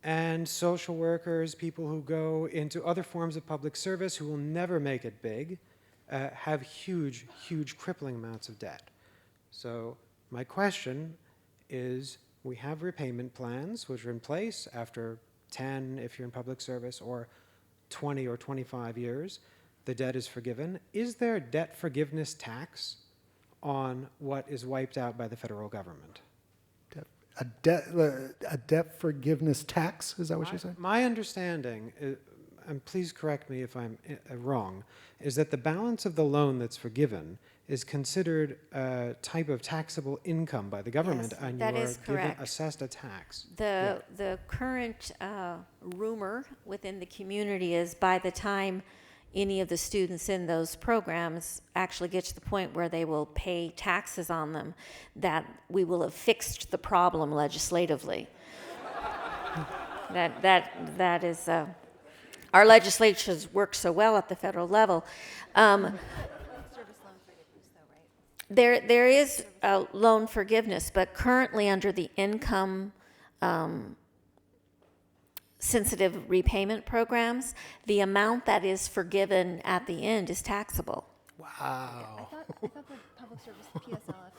and social workers, people who go into other forms of public service who will never make it big, have huge, huge crippling amounts of debt. So my question is, we have repayment plans which are in place after 10 if you're in public service, or 20 or 25 years, the debt is forgiven. Is there a debt forgiveness tax on what is wiped out by the federal government? A debt forgiveness tax, is that what you're saying? My understanding, and please correct me if I'm wrong, is that the balance of the loan that's forgiven is considered a type of taxable income by the government, Yes, and that you is are correct. assessed a tax. The current rumor within the community is by the time any of the students in those programs actually get to the point where they will pay taxes on them, that we will have fixed the problem legislatively. that is, our legislatures work so well at the federal level. There is loan forgiveness, but currently under the income sensitive repayment programs, the amount that is forgiven at the end is taxable. Wow. I thought the public service PSLF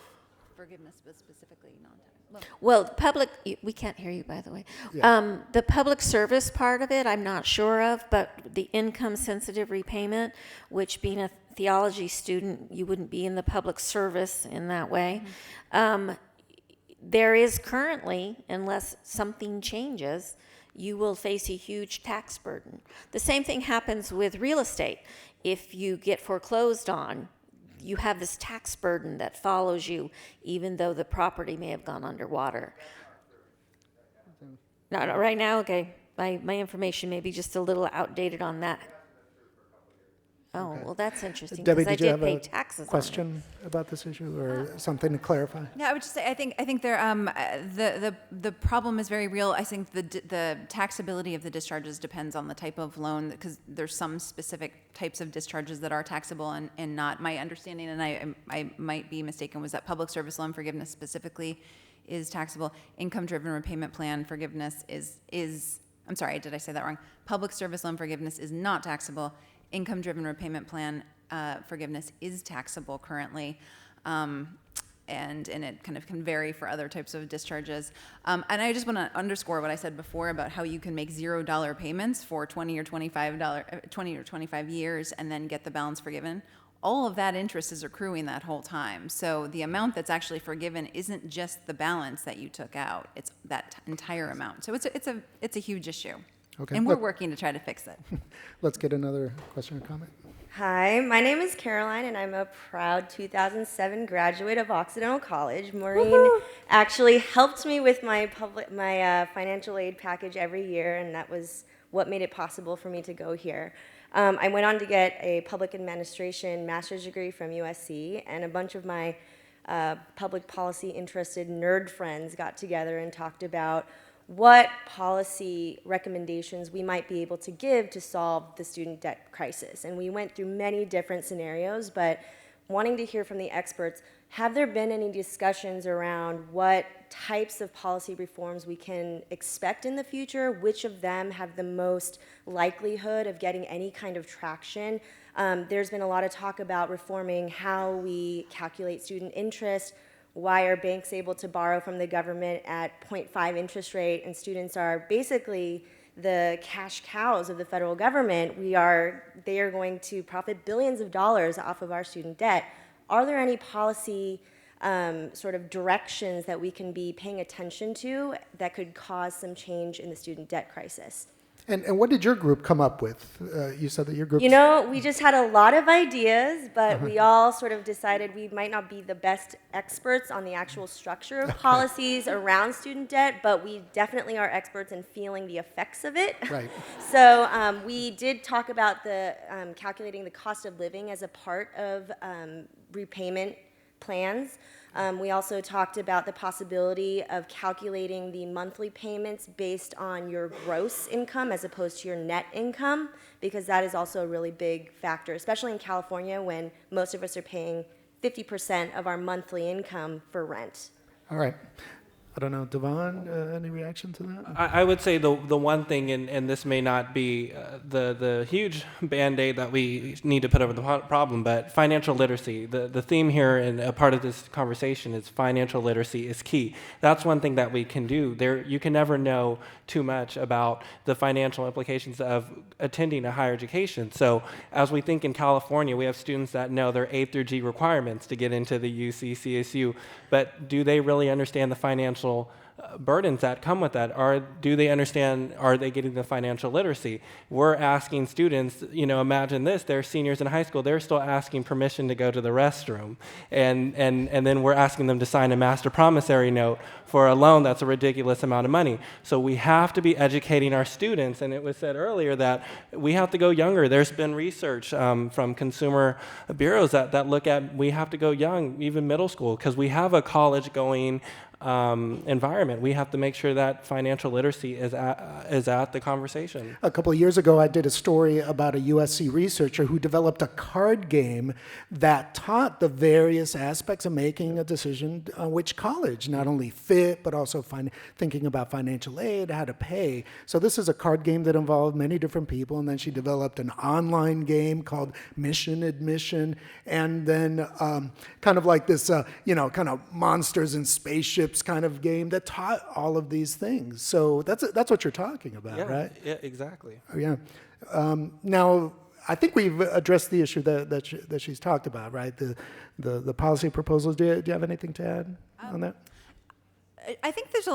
forgiveness was specifically non-taxable. Well, we can't hear you, by the way. Yeah. The public service part of it, I'm not sure of, but the income sensitive repayment, which being a theology student, you wouldn't be in the public service in that way. Mm-hmm. There is currently, unless something changes, you will face a huge tax burden. The same thing happens with real estate. If you get foreclosed on, you have this tax burden that follows you, even though the property may have gone underwater. No, right now, okay, my information may be just a little outdated on that. Oh, Okay. well, that's interesting, Debbie, because I did you did have pay a taxes on question about this issue or something to clarify? Yeah, I would just say I think there the problem is very real. I think the taxability of the discharges depends on the type of loan, because there's some specific types of discharges that are taxable and not. My understanding, and I might be mistaken, was that public service loan forgiveness specifically is taxable. Income-driven repayment plan forgiveness is I'm sorry, did I say that wrong? Public service loan forgiveness is not taxable. Income-driven repayment plan forgiveness is taxable currently, and it kind of can vary for other types of discharges. And I just want to underscore what I said before about how you can make $0 payments for 20 or 25 years and then get the balance forgiven. All of that interest is accruing that whole time. So the amount that's actually forgiven isn't just the balance that you took out; it's that entire amount. So it's a huge issue. Okay. And we're working to try to fix it. Let's get another question or comment. Hi, my name is Caroline, and I'm a proud 2007 graduate of Occidental College. Maureen actually helped me with my financial aid package every year, and that was what made it possible for me to go here. I went on to get a public administration master's degree from USC, and a bunch of my public policy interested nerd friends got together and talked about what policy recommendations we might be able to give to solve the student debt crisis. And we went through many different scenarios, but wanting to hear from the experts, have there been any discussions around what types of policy reforms we can expect in the future? Which of them have the most likelihood of getting any kind of traction? There's been a lot of talk about reforming how we calculate student interest, Why are banks able to borrow from the government at 0.5 interest rate, and students are basically the cash cows of the federal government? They are going to profit billions of dollars off of our student debt. Are there any policy sort of directions that we can be paying attention to that could cause some change in the student debt crisis? And what did your group come up with? You said that your group. You know, we just had a lot of ideas, but we all sort of decided we might not be the best experts on the actual structure of policies around student debt, but we definitely are experts in feeling the effects of it. Right. So we did talk about the calculating the cost of living as a part of repayment plans. We also talked about the possibility of calculating the monthly payments based on your gross income as opposed to your net income, because that is also a really big factor, especially in California when most of us are paying 50% of our monthly income for rent. All right. I don't know, Devon, any reaction to that? I would say the one thing, and this may not be the huge Band-Aid that we need to put over the problem, but financial literacy. The theme here and a part of this conversation is financial literacy is key. That's one thing that we can do. You can never know too much about the financial implications of attending a higher education. So as we think in California, we have students that know their A through G requirements to get into the UC, CSU, but do they really understand the financial burdens that come with that? Do they understand, are they getting the financial literacy? We're asking students, imagine this, they're seniors in high school, they're still asking permission to go to the restroom. And then we're asking them to sign a master promissory note for a loan that's a ridiculous amount of money. So we have to be educating our students, and it was said earlier that we have to go younger. There's been research from consumer bureaus that look at, we have to go young, even middle school, because we have a college-going environment. We have to make sure that financial literacy is at the conversation. A couple of years ago, I did a story about a USC researcher who developed a card game that taught the various aspects of making a decision on which college, not only fit, but also thinking about financial aid, how to pay. So this is a card game that involved many different people, and then she developed an online game called Mission Admission, and then kind of like this, kind of monsters and spaceships kind of game that taught all of these things. So that's what you're talking about, right? Yeah, exactly. Oh, yeah. Now, I think we've addressed the issue that she's talked about, right? The policy proposals. Do you have anything to add on that? I think there's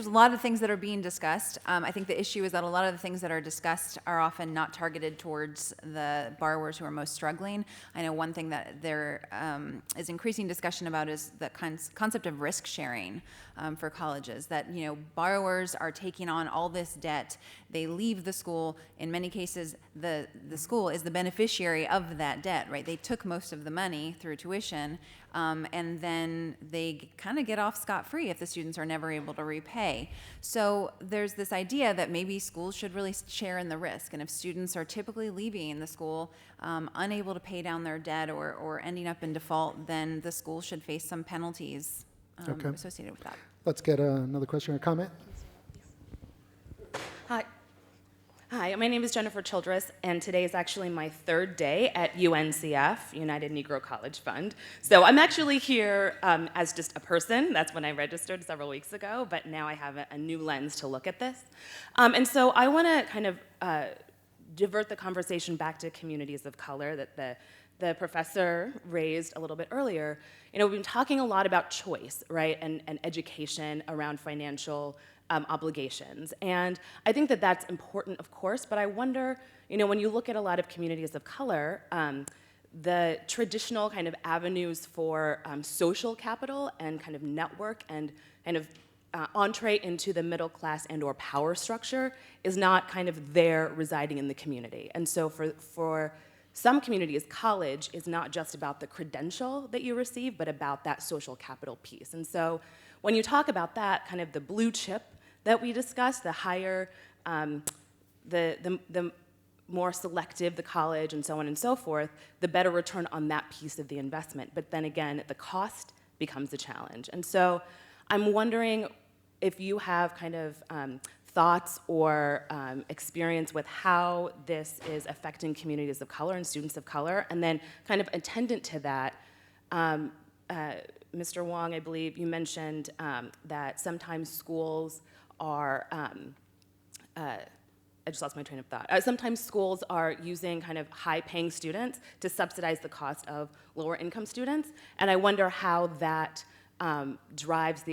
a lot of things that are being discussed. I think the issue is that a lot of the things that are discussed are often not targeted towards the borrowers who are most struggling. I know one thing that there is increasing discussion about is the concept of risk sharing for colleges. That borrowers are taking on all this debt. They leave the school. In many cases, the school is the beneficiary of that debt. Right? They took most of the money through tuition. And then they kind of get off scot-free if the students are never able to repay. So there's this idea that maybe schools should really share in the risk. And if students are typically leaving the school unable to pay down their debt or ending up in default, then the school should face some penalties associated with that. Let's get another question or comment. Hi, my name is Jennifer Childress, and today is actually my third day at UNCF, United Negro College Fund. So I'm actually here as just a person. That's when I registered several weeks ago, but now I have a new lens to look at this. And so I want to kind of divert the conversation back to communities of color that the professor raised a little bit earlier. We've been talking a lot about choice, right, and education around financial obligations. And I think that that's important, of course, but I wonder, when you look at a lot of communities of color, the traditional kind of avenues for social capital and kind of network and kind of entree into the middle class and or power structure is not kind of there residing in the community. And so for some communities, college is not just about the credential that you receive, but about that social capital piece. And so when you talk about that, kind of the blue chip that we discussed, the higher, the more selective the college and so on and so forth, the better return on that piece of the investment. But then again, the cost becomes a challenge. And so I'm wondering if you have kind of thoughts or experience with how this is affecting communities of color and students of color, and then kind of attendant to that, Mr. Wong, I believe you mentioned that sometimes schools are, I just lost my train of thought. Sometimes schools are using kind of high-paying students to subsidize the cost of lower-income students, and I wonder how that drives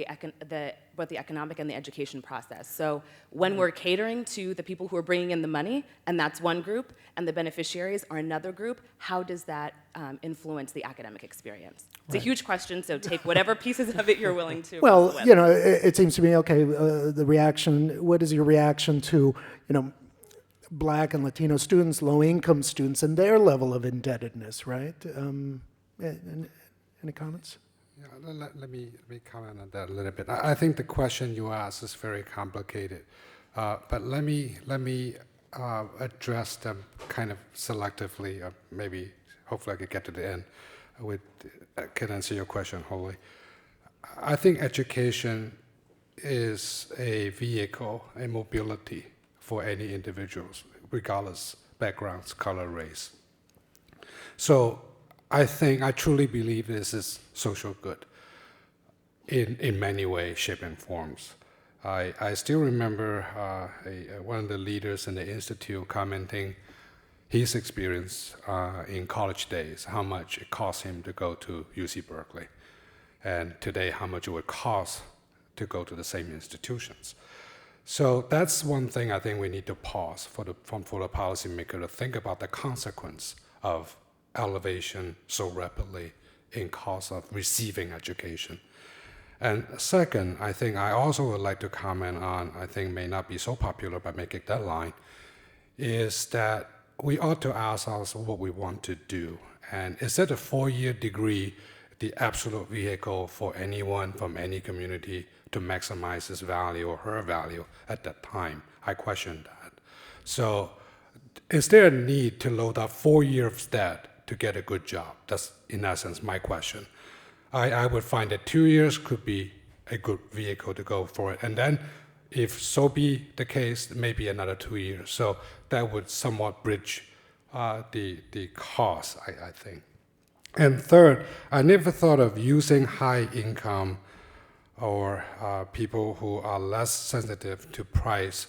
both the economic and the education process. So when we're catering to the people who are bringing in the money, and that's one group, and the beneficiaries are another group, how does that influence the academic experience? It's a huge question, so take whatever pieces of it you're willing to. Well, you know, it seems to me, okay, the reaction, what is your reaction to, you know, Black and Latino students, low-income students, and their level of indebtedness, right? Any comments? Yeah, let me comment on that a little bit. I think the question you asked is very complicated, but let me address them kind of selectively. Maybe, hopefully, I could get to the end. Can answer your question wholly. I think education is a vehicle, a mobility for any individuals, regardless backgrounds, color, race. So I truly believe this is social good in many ways, shape, and forms. I still remember one of the leaders in the Institute commenting his experience in college days, how much it cost him to go to UC Berkeley, and today how much it would cost to go to the same institutions. So that's one thing I think we need to pause for the policymaker to think about the consequence of elevation so rapidly in cost of receiving education. And second, I think I also would like to comment on, I think may not be so popular but make a deadline, is that we ought to ask ourselves what we want to do. And is that a 4-year degree the absolute vehicle for anyone from any community to maximize his value or her value at that time? I question that. So is there a need to load up 4 years of debt to get a good job? That's, in essence, my question. I would find that 2 years could be a good vehicle to go for it. And then, if so be the case, maybe another 2 years. So that would somewhat bridge the cost, I think. And third, I never thought of using high income or people who are less sensitive to price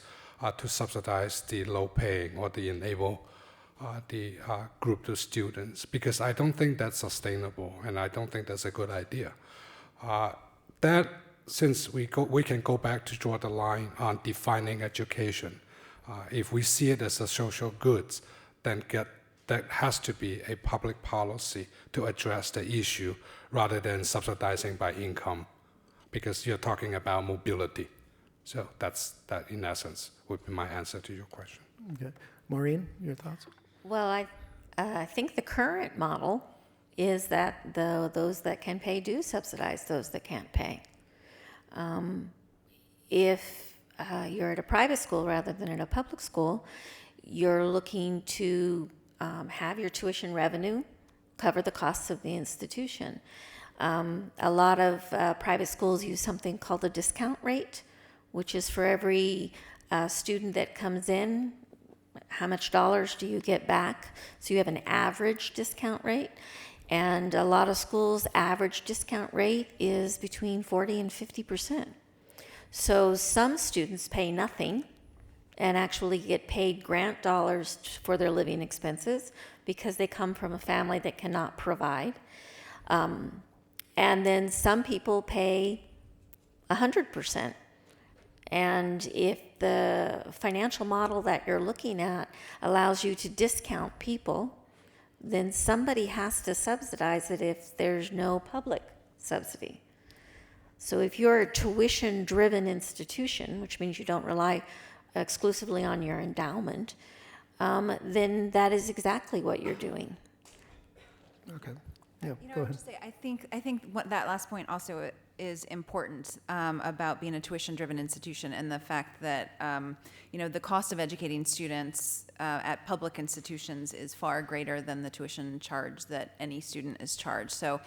to subsidize the low paying or the enable the group of students, because I don't think that's sustainable and I don't think that's a good idea. That, since we can go back to draw the line on defining education, if we see it as a social goods, then that has to be a public policy to address the issue rather than subsidizing by income, because you're talking about mobility. So that, in essence, would be my answer to your question. Okay. Maureen, your thoughts? Well, I think the current model is that those that can pay do subsidize those that can't pay. If you're at a private school rather than at a public school, you're looking to have your tuition revenue cover the costs of the institution. A lot of private schools use something called a discount rate, which is for every student that comes in, how much dollars do you get back? So you have an average discount rate, and a lot of schools' average discount rate is between 40 and 50%. So some students pay nothing and actually get paid grant dollars for their living expenses because they come from a family that cannot provide. And then some people pay 100%. And if the financial model that you're looking at allows you to discount people, then somebody has to subsidize it if there's no public subsidy. So if you're a tuition-driven institution, which means you don't rely exclusively on your endowment, then that is exactly what you're doing. Okay. Yeah, You know, go I would ahead. just say, I think what that last point also is important about being a tuition-driven institution, and the fact that you know, the cost of educating students at public institutions is far greater than the tuition charge that any student is charged. So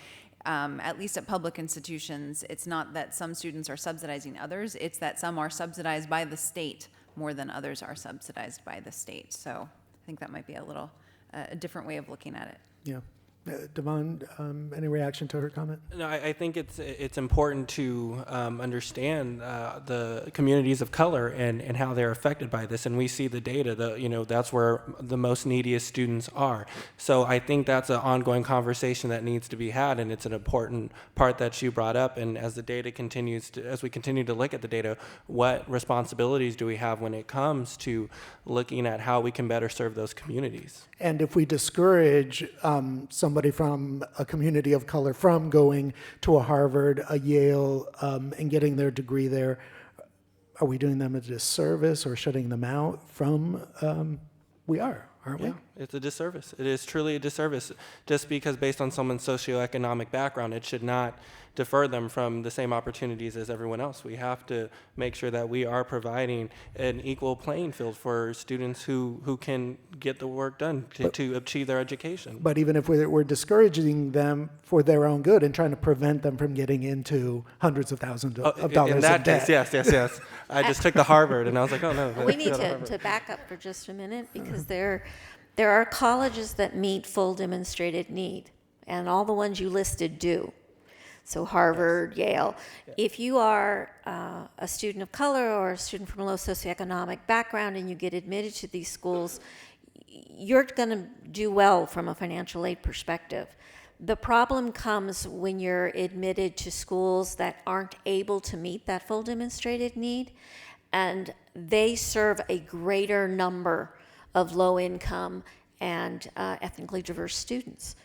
at least at public institutions, it's not that some students are subsidizing others, it's that some are subsidized by the state more than others are subsidized by the state. So I think that might be a little a different way of looking at it. Yeah. Devon, any reaction to her comment? No, I think it's important to understand the communities of color and how they're affected by this, and we see the data. That's where the most neediest students are. So I think that's an ongoing conversation that needs to be had, and it's an important part that you brought up. And as the data as we continue to look at the data, what responsibilities do we have when it comes to looking at how we can better serve those communities? And if we discourage somebody from a community of color from going to a Harvard, a Yale, and getting their degree there, are we doing them a disservice or shutting them out from? We are, aren't we? Yeah, it's a disservice. It is truly a disservice. Just because based on someone's socioeconomic background, it should not defer them from the same opportunities as everyone else. We have to make sure that we are providing an equal playing field for students who can get the work done to achieve their education. But even if we're discouraging them for their own good and trying to prevent them from getting into hundreds of thousands of dollars in that of debt. case, yes. I just took the Harvard and I was like, oh no. We need to back up for just a minute because there are colleges that meet full demonstrated need, and all the ones you listed do. So Harvard, Yale. If you are a student of color or a student from a low socioeconomic background and you get admitted to these schools, you're going to do well from a financial aid perspective. The problem comes when you're admitted to schools that aren't able to meet that full demonstrated need, and they serve a greater number of low-income and ethnically diverse students.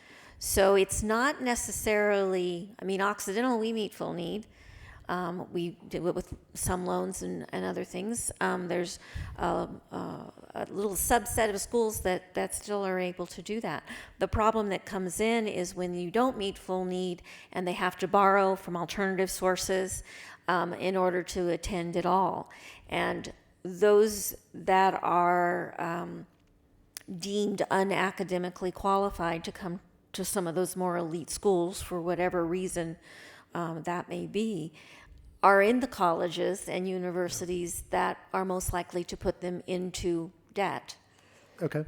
So it's not necessarily, Occidental, we meet full need. We do it with some loans and other things. There's a little subset of schools that still are able to do that. The problem that comes in is when you don't meet full need and they have to borrow from alternative sources in order to attend at all. And those that are deemed unacademically qualified to come to some of those more elite schools for whatever reason that may be, are in the colleges and universities that are most likely to put them into debt. Okay.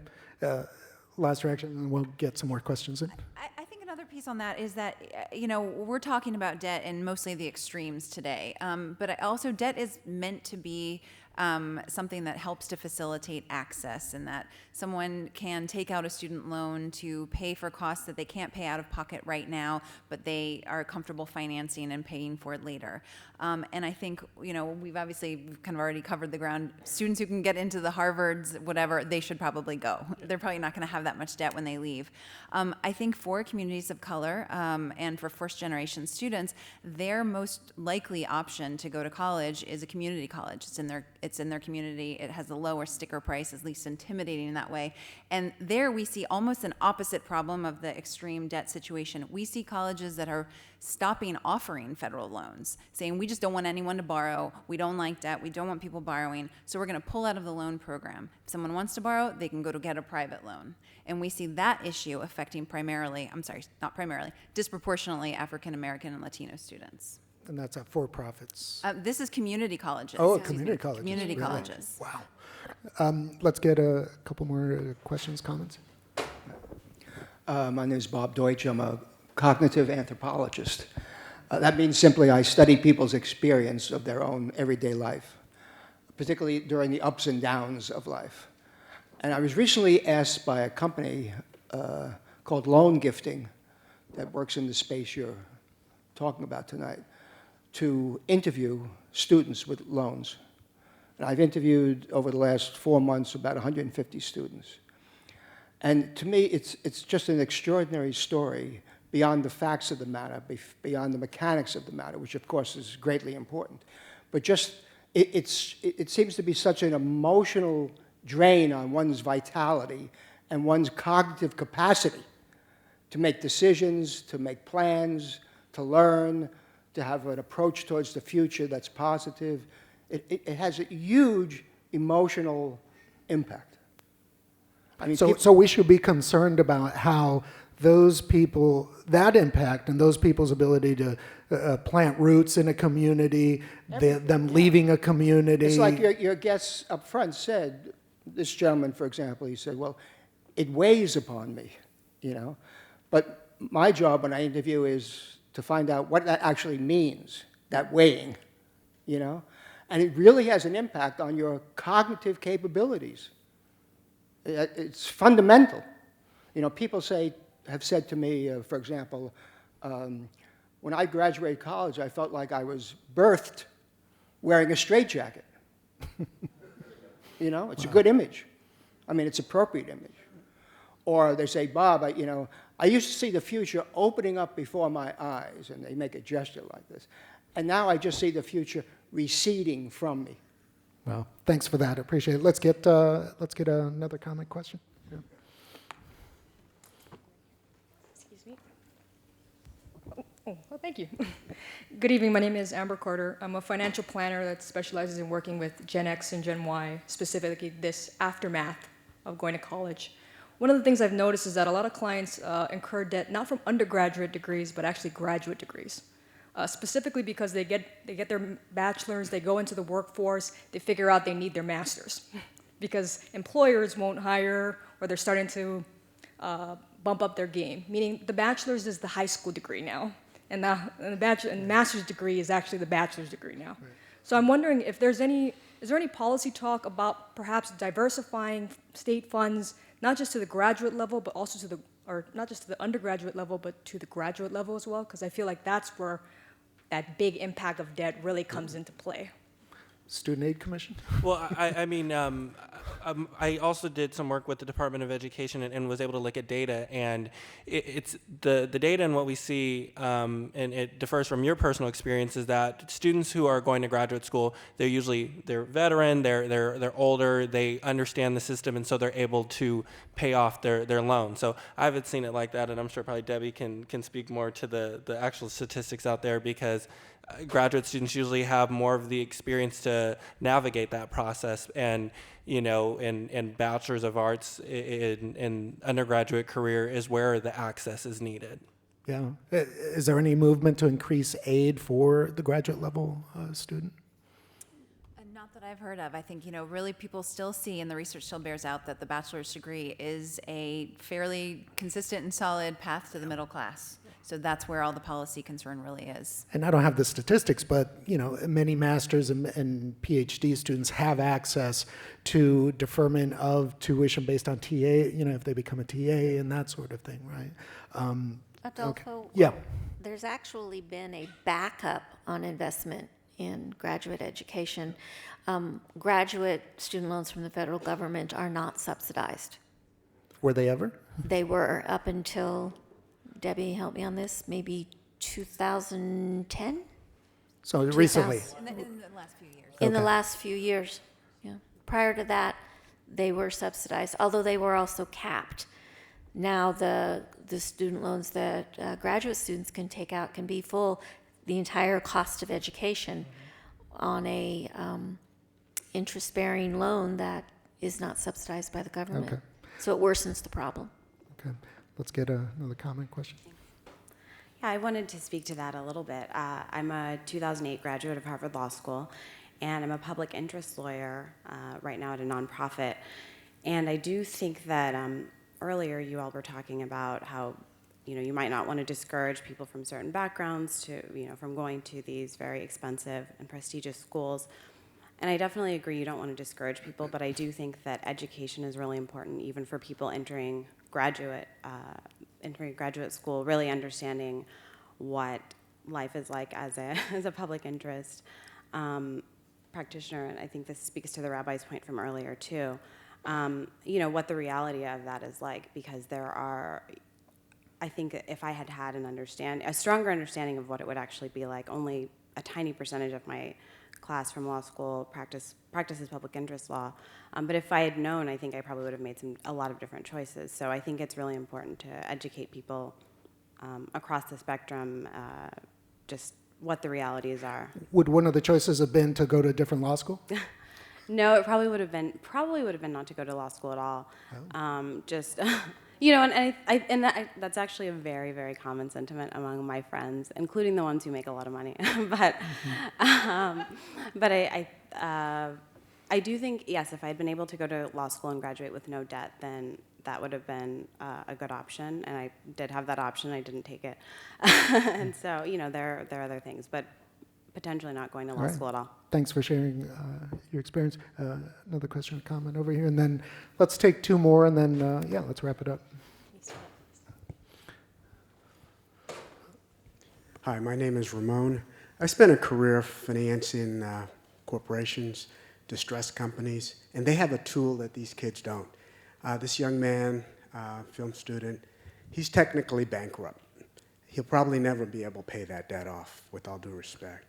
Last reaction, and we'll get some more questions in. I think another piece on that is that, we're talking about debt in mostly the extremes today. But also debt is meant to be something that helps to facilitate access, and that someone can take out a student loan to pay for costs that they can't pay out of pocket right now, but they are comfortable financing and paying for it later. And I think, we've obviously kind of already covered the ground. Students who can get into the Harvards, whatever, they should probably go. They're probably not going to have that much debt when they leave. I think for communities of color and for first-generation students, their most likely option to go to college is a community college. It's in their community. It has a lower sticker price, at least intimidating in that way. And there we see almost an opposite problem of the extreme debt situation. We see colleges that are stopping offering federal loans, saying we just don't want anyone to borrow. We don't like debt. We don't want people borrowing. So we're going to pull out of the loan program. If someone wants to borrow, they can go to get a private loan. And we see that issue affecting disproportionately African American and Latino students. And that's at for-profits. This is community colleges. Oh, community colleges. Community Really? colleges. Wow. Let's get a couple more questions, comments. My name is Bob Deutsch. I'm a cognitive anthropologist. That means simply I study people's experience of their own everyday life, particularly during the ups and downs of life. And I was recently asked by a company called Loan Gifting that works in the space you're talking about tonight to interview students with loans. And I've interviewed over the last 4 months about 150 students. And to me, it's just an extraordinary story beyond the facts of the matter, beyond the mechanics of the matter, which of course is greatly important. But just, it seems to be such an emotional drain on one's vitality and one's cognitive capacity to make decisions, to make plans, to learn, to have an approach towards the future that's positive. It has a huge emotional impact. I mean, So we should be concerned about how those people, that impact and those people's ability to plant roots in a community, them leaving a community. It's like your guests up front said, this gentleman, for example, he said, well, it weighs upon me, But my job when I interview is to find out what that actually means, that weighing, you know? And it really has an impact on your cognitive capabilities. It's fundamental. You know, people have said to me, for example, when I graduated college, I felt like I was birthed wearing a straitjacket. You know, it's a good image. I mean, it's appropriate image. Or they say, Bob, I used to see the future opening up before my eyes, and they make a gesture like this. And now I just see the future receding from me. Well, thanks for that. I appreciate it. Let's get another comment question. Yeah. Excuse me. Well, thank you. Good evening. My name is Amber Carter. I'm a financial planner that specializes in working with Gen X and Gen Y, specifically this aftermath of going to college. One of the things I've noticed is that a lot of clients incur debt not from undergraduate degrees, but actually graduate degrees. Specifically because they get their bachelor's, they go into the workforce, they figure out they need their master's because employers won't hire, or they're starting to bump up their game. Meaning the bachelor's is the high school degree now, and the master's degree is actually the bachelor's degree now. Right. So I'm wondering if is there any policy talk about perhaps diversifying state funds, not just to the graduate level, but also not just to the undergraduate level, but to the graduate level as well? Because I feel like that's where that big impact of debt really comes into play. Student Aid Commission? Well, I also did some work with the Department of Education and was able to look at data, and it's the data and what we see, and it differs from your personal experience, is that students who are going to graduate school, they're veteran, they're older, they understand the system, and so they're able to pay off their loan. So I haven't seen it like that, and I'm sure probably Debbie can speak more to the actual statistics out there, because graduate students usually have more of the experience to navigate that process, and in bachelor's of arts in undergraduate career is where the access is needed. Yeah. Is there any movement to increase aid for the graduate level student? Not that I've heard of. I think, really people still see, and the research still bears out, that the bachelor's degree is a fairly consistent and solid path to the middle class. So that's where all the policy concern really is. And I don't have the statistics, but many master's and PhD students have access to deferment of tuition based on TA, if they become a TA and that sort of thing, right? Adolfo, okay. Yeah. There's actually been a backup on investment in graduate education. Graduate student loans from the federal government are not subsidized. Were they ever? They were up until, Debbie, help me on this, maybe 2010? So recently? In the last few years. In the last few years, yeah. Prior to that, they were subsidized, although they were also capped. Now the student loans that graduate students can take out can be the entire cost of education on a interest-bearing loan that is not subsidized by the government. Okay. So it worsens the problem. Okay. Let's get another comment question. Yeah, I wanted to speak to that a little bit. I'm a 2008 graduate of Harvard Law School, and I'm a public interest lawyer right now at a nonprofit. And I do think that earlier you all were talking about how you might not want to discourage people from certain backgrounds from going to these very expensive and prestigious schools. And I definitely agree you don't want to discourage people, but I do think that education is really important, even for people entering graduate school, really understanding what life is like as a public interest practitioner. And I think this speaks to the rabbi's point from earlier too. What the reality of that is like, because I think if I had a stronger understanding of what it would actually be like, only a tiny percentage of my class from law school practices public interest law. But if I had known, I think I probably would have made a lot of different choices. So I think it's really important to educate people across the spectrum, just what the realities are. Would one of the choices have been to go to a different law school? No, it probably would have been not to go to law school at all. That's actually a very, very common sentiment among my friends, including the ones who make a lot of money. But I do think, yes, if I had been able to go to law school and graduate with no debt, then that would have been a good option. And I did have that option. I didn't take it. And so, there are other things, but potentially not going to law school at all. Thanks for sharing your experience. Another question or comment over here, and then let's take two more, and then, let's wrap it up. Hi, my name is Ramon. I spent a career financing corporations, distressed companies, and they have a tool that these kids don't. This young man, film student, he's technically bankrupt. He'll probably never be able to pay that debt off, with all due respect.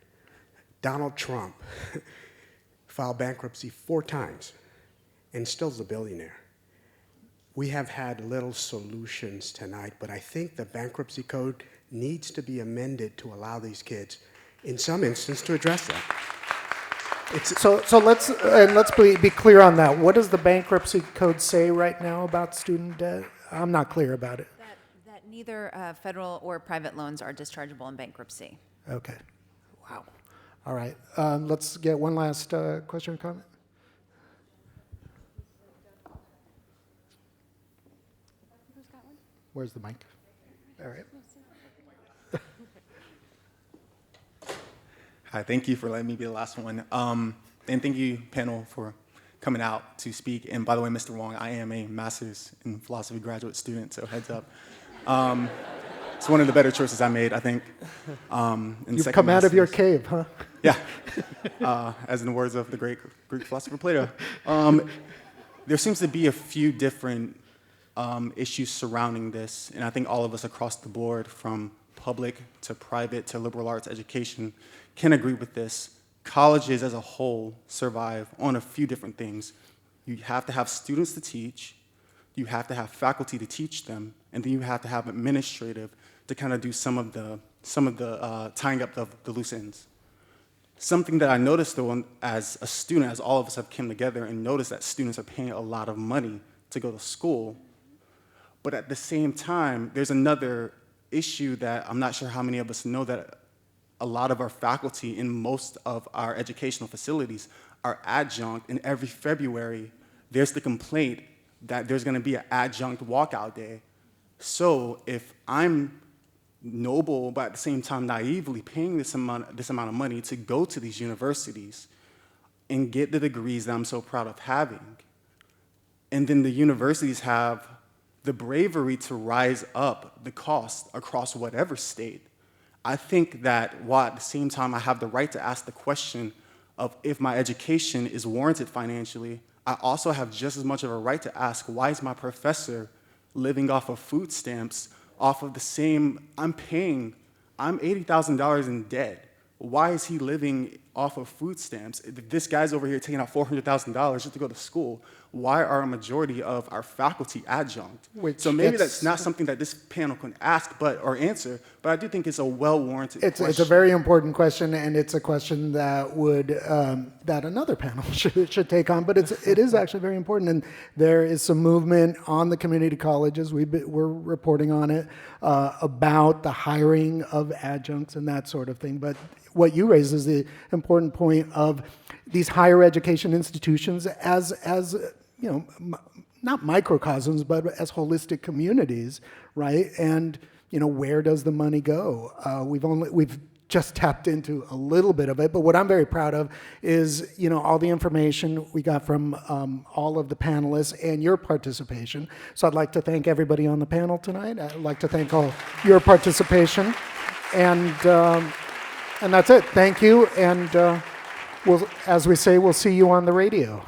Donald Trump filed bankruptcy 4 times and still's a billionaire. We have had little solutions tonight, but I think the bankruptcy code needs to be amended to allow these kids, in some instance, to address that. So let's be clear on that. What does the bankruptcy code say right now about student debt? I'm not clear about it. That neither federal or private loans are dischargeable in bankruptcy. Okay. Wow. All right. Let's get one last question or comment. Where's the mic? All right. Hi, thank you for letting me be the last one. And thank you, panel, for coming out to speak. And by the way, Mr. Wong, I am a master's in philosophy graduate student, so heads up. It's one of the better choices I made, I think. You've come out of your cave, huh? Yeah, as in the words of the great Greek philosopher Plato. There seems to be a few different issues surrounding this, and I think all of us across the board, from public to private to liberal arts education, can agree with this. Colleges as a whole survive on a few different things. You have to have students to teach, you have to have faculty to teach them, and then you have to have administrative to kind of do some of the tying up the loose ends. Something that I noticed, though, as a student, as all of us have come together and noticed that students are paying a lot of money to go to school, but at the same time, there's another issue that I'm not sure how many of us know, that a lot of our faculty in most of our educational facilities are adjunct, and every February, there's the complaint that there's gonna be an adjunct walkout day. So if I'm noble, but at the same time naively paying this amount of money to go to these universities and get the degrees that I'm so proud of having, and then the universities have the bravery to rise up the cost across whatever state, I think that while at the same time I have the right to ask the question of if my education is warranted financially, I also have just as much of a right to ask, why is my professor living off of food stamps, off of the same, I'm $80,000 in debt. Why is he living off of food stamps? If this guy's over here taking out $400,000 just to go to school, why are a majority of our faculty adjunct? So maybe that's not something that this panel can ask or answer, but I do think it's a well-warranted question. It's a very important question, and it's a question that would that another panel should take on. But it is actually very important, and there is some movement on the community colleges. We're reporting on it about the hiring of adjuncts and that sort of thing. But what you raise is the important point of these higher education institutions as you know, not microcosms, but as holistic communities, right? And you know, where does the money go? We've just tapped into a little bit of it, but what I'm very proud of is, you know, all the information we got from all of the panelists and your participation. So I'd like to thank everybody on the panel tonight. I'd like to thank all your participation, and that's it. Thank you, and as we say, we'll see you on the radio.